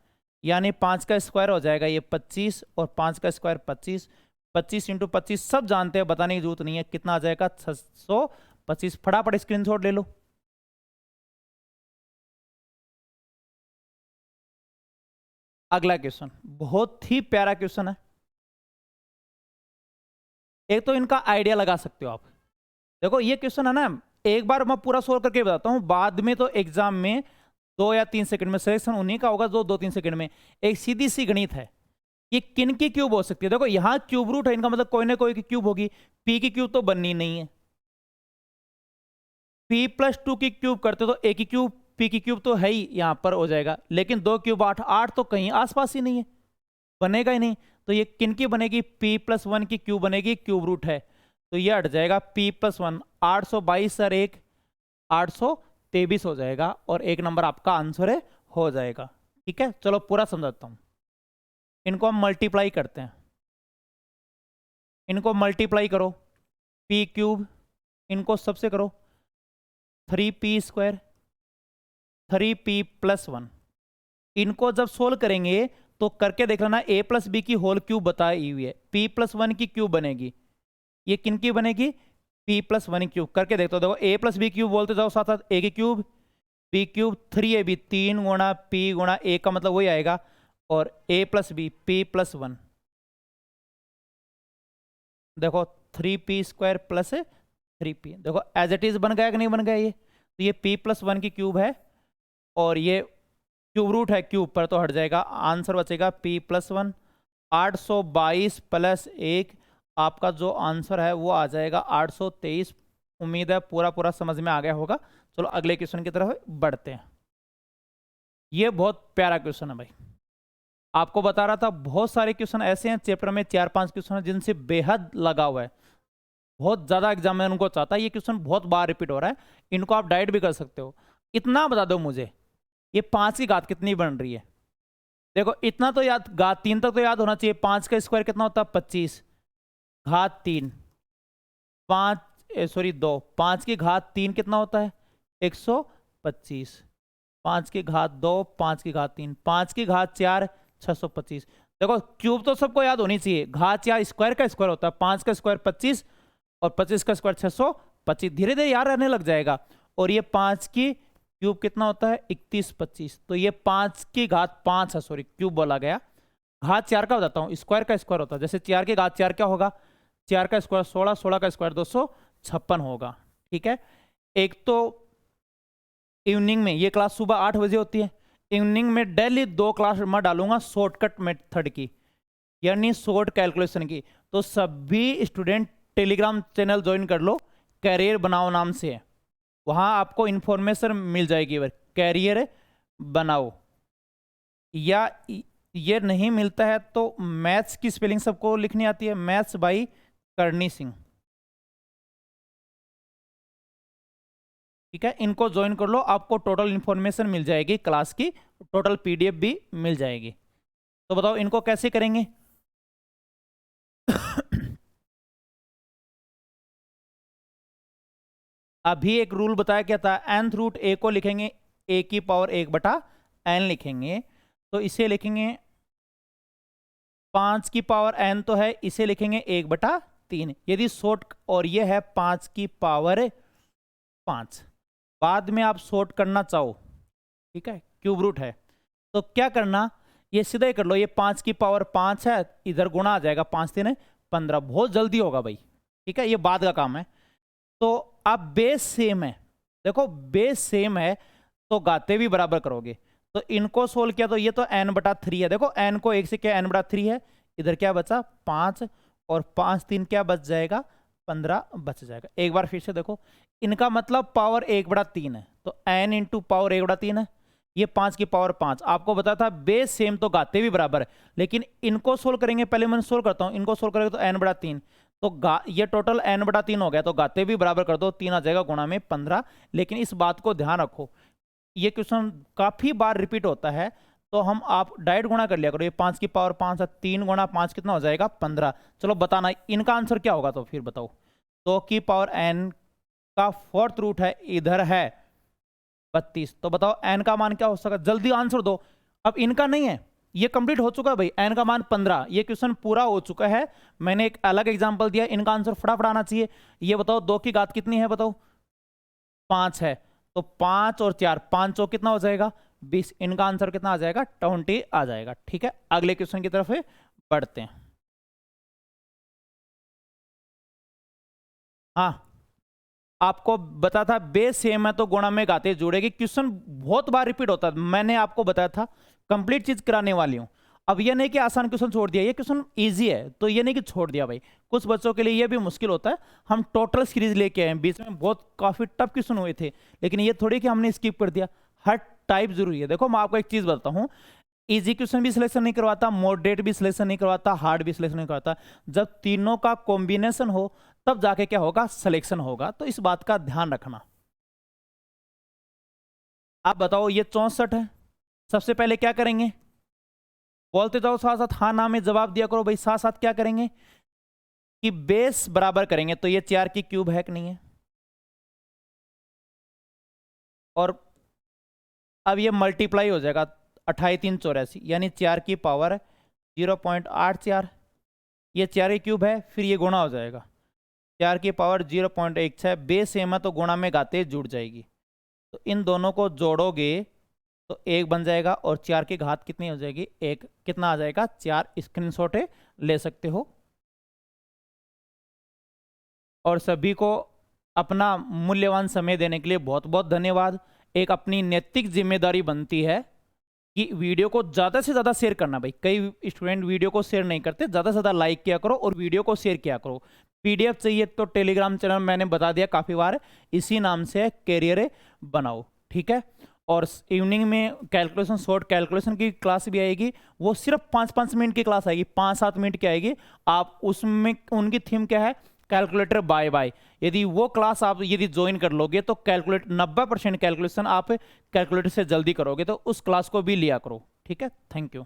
यानी 5 का स्क्वायर हो जाएगा ये 25, और 5 का स्क्वायर 25। 25 इंटू 25 सब जानते हैं, बताने की जरूरत नहीं है। कितना आ जाएगा, 625। फटाफट स्क्रीनशॉट ले लो। अगला क्वेश्चन बहुत ही प्यारा क्वेश्चन है। एक तो इनका आइडिया लगा सकते हो आप। देखो ये क्वेश्चन है ना, एक बार मैं पूरा सोल्व करके बताता हूं, बाद में तो एग्जाम में 2 या 3 सेकंड में सिलेक्शन उन्हीं का होगा जो 2-3 सेकंड में। एक सीधी सी गणित है, ये किन की क्यूब हो सकती है। देखो यहां क्यूब रूट है, इनका मतलब कोई ना कोई की क्यूब होगी। पी की क्यूब तो बननी नहीं है। p+2 की क्यूब करते तो a की क्यूब, p की क्यूब तो है ही, यहां पर हो जाएगा। लेकिन 2 क्यूब 8, 8 तो कहीं आसपास ही नहीं है, बनेगा ही नहीं। तो ये किन की बनेगी, p+1 की क्यूब बनेगी, क्यूब रूट है, तो ये हट जाएगा। p+1 822 सर 1 823 हो जाएगा, और 1 नंबर आपका आंसर है, हो जाएगा। ठीक है, चलो पूरा समझाता हूं। इनको हम मल्टीप्लाई करते हैं, इनको मल्टीप्लाई करो, p3, इनको सबसे करो 3p², 3p+1। इनको जब सोल्व करेंगे तो करके देख लेना, a+b की होल क्यूब बताई हुई है, p+1 की क्यूब बनेगी। ये किन की बनेगी, p+1 क्यूब। करके देखते हो, देखो a+b क्यूब बोलते जाओ साथ साथ, a की क्यूब, b क्यूब, 3ab, 3 गुणा p गुणा a का मतलब वही आएगा, और a+b p+1। देखो 3p² प्लस 3p, देखो एज इट इज बन गया कि नहीं बन गया ये। तो ये p+1 की क्यूब है, और ये क्यूब रूट है, क्यूब पर तो हट जाएगा, आंसर बचेगा p+1। 822 प्लस 1, आपका जो आंसर है वो आ जाएगा 823। उम्मीद है पूरा पूरा समझ में आ गया होगा। चलो अगले क्वेश्चन की तरफ बढ़ते हैं। ये बहुत प्यारा क्वेश्चन है भाई, आपको बता रहा था बहुत सारे क्वेश्चन ऐसे हैं चैप्टर में, 4-5 क्वेश्चन है जिनसे बेहद लगा हुआ है, बहुत ज्यादा एग्जाम में उनको चाहता है। ये क्वेश्चन बहुत बार रिपीट हो रहा है, इनको आप डाइट भी कर सकते हो। इतना बता दो मुझे, ये 5 की घात कितनी बन रही है? देखो इतना तो याद, घात 3 तक तो याद होना चाहिए। 5 का स्क्वायर कितना होता है? 25, घात 3 2, 5 की घात 3 कितना होता है? 125, 5 की घात 2, 5 की घात 3, 5 की घात 4, 625। देखो क्यूब तो सबको याद होनी चाहिए, घात 4 स्क्वायर का स्क्वायर होता है, 5 का स्क्वायर 25 और 25 का स्क्वायर 625। धीरे धीरे याद रहने लग जाएगा। और ये 5 की क्यूब कितना होता है? 31, 25। तो ये 5 की घात 5 है, सॉरी क्यूब बोला गया। घात 4 का बताता हूँ, स्क्वायर का स्क्वायर होता है। जैसे 4 की घात 4 क्या होगा? 4 का स्क्वायर 16, 16 का स्क्वायर 256 होगा। ठीक है। एक तो इवनिंग में, ये क्लास सुबह 8 बजे होती है, इवनिंग में डेली 2 क्लास मैं डालूंगा शॉर्टकट मेथड की, यानी शॉर्ट कैलकुलेशन की। तो सभी स्टूडेंट टेलीग्राम चैनल ज्वाइन कर लो, कैरियर बनाओ नाम से है, वहां आपको इंफॉर्मेशन मिल जाएगी। कैरियर बनाओ, या ये नहीं मिलता है तो मैथ्स की स्पेलिंग सबको लिखनी आती है, मैथ्स बाई करनी सिंह। ठीक है, इनको ज्वाइन कर लो, आपको टोटल इंफॉर्मेशन मिल जाएगी क्लास की, टोटल पीडीएफ भी मिल जाएगी। तो बताओ इनको कैसे करेंगे? अभी एक रूल बताया क्या था? nth रूट a को लिखेंगे a की पावर 1/n लिखेंगे। तो इसे लिखेंगे 5 की पावर n तो है, इसे लिखेंगे 1/3 यदि शॉर्ट, और ये है 5 की पावर 5। बाद में आप शॉर्ट करना चाहो, ठीक है, क्यूब रूट है, तो क्या करना, ये सीधा ही कर लो। ये 5 की पावर 5 है, इधर गुणा आ जाएगा, 5 3 15, बहुत जल्दी होगा भाई। ठीक है, ये बाद का काम है। तो अब बेस सेम है, देखो बेस सेम है तो गाते भी बराबर करोगे। तो इनको सोल्व किया तो ये तो n/3 है, देखो n को 1 से क्या n/3 है, इधर क्या बचा 5, और 5 3 क्या बच जाएगा 15 बच जाएगा। एक बार फिर से देखो, इनका मतलब पावर 1/3 है, तो n इंटू पावर 1/3 है, ये 5 की पावर 5। आपको बताया था बेस सेम तो गाते भी बराबर है, लेकिन इनको सोल्व करेंगे, पहले मैं सोल्व करता हूं, इनको सोल्व करेंगे तो n/3, तो ये टोटल n/3 हो गया, तो गाते भी बराबर कर दो, 3 आ जाएगा, गुणा में 15। लेकिन इस बात को ध्यान रखो, ये क्वेश्चन काफी बार रिपीट होता है, तो हम आप डायरेक्ट गुणा कर लिया करो। ये 5 की पावर 5 है, 3 गुणा 5 कितना हो जाएगा 15। चलो बताना इनका आंसर क्या होगा, तो फिर बताओ। 2 की पावर n का 4th रूट है, इधर है 32, तो बताओ n का मान क्या हो सकता है, जल्दी आंसर दो। अब इनका नहीं है, ये कंप्लीट हो चुका है भाई, n का मान 15, ये क्वेश्चन पूरा हो चुका है। मैंने एक अलग एग्जांपल दिया, इनका आंसर फटाफट आना चाहिए। ये बताओ 2 की घात कितनी है, बताओ 5 है, तो 5 और 4, 5 चौक कितना हो जाएगा 20, इनका आंसर कितना आ जाएगा 20 आ जाएगा। ठीक है, अगले क्वेश्चन की तरफ बढ़ते हैं। हाँ, आपको बता था बेस सेम है तो गुणा में घाते जोड़ेगी, क्वेश्चन बहुत बार रिपीट होता है, मैंने आपको बताया था कंप्लीट चीज कराने वाली हूं। अब ये नहीं कि आसान क्वेश्चन छोड़ दिया, ये क्वेश्चन इजी है तो ये नहीं कि छोड़ दिया भाई, कुछ बच्चों के लिए ये भी मुश्किल होता है। हम टोटल सीरीज लेके आए, बीच में बहुत काफी टफ क्वेश्चन हुए थे, लेकिन ये थोड़ी कि हमने स्किप कर दिया, हर टाइप जरूरी है। देखो मैं आपको एक चीज बताता हूँ, इजी क्वेश्चन भी सिलेक्शन नहीं करवाता, मॉडरेट भी सिलेक्शन नहीं करवाता, हार्ड भी सिलेक्शन नहीं करवाता, जब तीनों का कॉम्बिनेशन हो तब जाके क्या होगा, सिलेक्शन होगा। तो इस बात का ध्यान रखना। आप बताओ ये 64 है, सबसे पहले क्या करेंगे, बोलते जाओ साथ साथ, हाँ ना में जवाब दिया करो भाई। साथ साथ क्या करेंगे कि बेस बराबर करेंगे, तो ये 4 की क्यूब है कि नहीं है, और अब ये मल्टीप्लाई हो जाएगा, 28 3 84, यानी 4 की पावर 0.84, ये 4 की क्यूब है, फिर ये गुणा हो जाएगा, 4 की पावर 0.16, बेस सेम है तो गुणा में घाते जुड़ जाएगी। तो इन दोनों को जोड़ोगे तो 1 बन जाएगा, और 4 की घात कितनी हो जाएगी 1, कितना आ जाएगा 4। स्क्रीनशॉट ले सकते हो। और सभी को अपना मूल्यवान समय देने के लिए बहुत बहुत धन्यवाद। एक अपनी नैतिक जिम्मेदारी बनती है कि वीडियो को ज़्यादा से ज़्यादा शेयर करना भाई। कई स्टूडेंट वीडियो को शेयर नहीं करते, ज़्यादा से ज़्यादा लाइक किया करो और वीडियो को शेयर किया करो। पीडीएफ चाहिए तो टेलीग्राम चैनल मैंने बता दिया काफ़ी बार, इसी नाम से कैरियर बनाओ, ठीक है। और इवनिंग में कैलकुलेशन, शॉर्ट कैलकुलेशन की क्लास भी आएगी, वो सिर्फ 5-5 मिनट की क्लास आएगी, 5-7 मिनट की आएगी। आप उसमें, उनकी थीम क्या है, कैलकुलेटर बाय बाय। यदि वो क्लास आप यदि ज्वाइन कर लोगे तो कैलकुलेट 90% कैलकुलेशन आप कैलकुलेटर से जल्दी करोगे, तो उस क्लास को भी लिया करो। ठीक है, थैंक यू।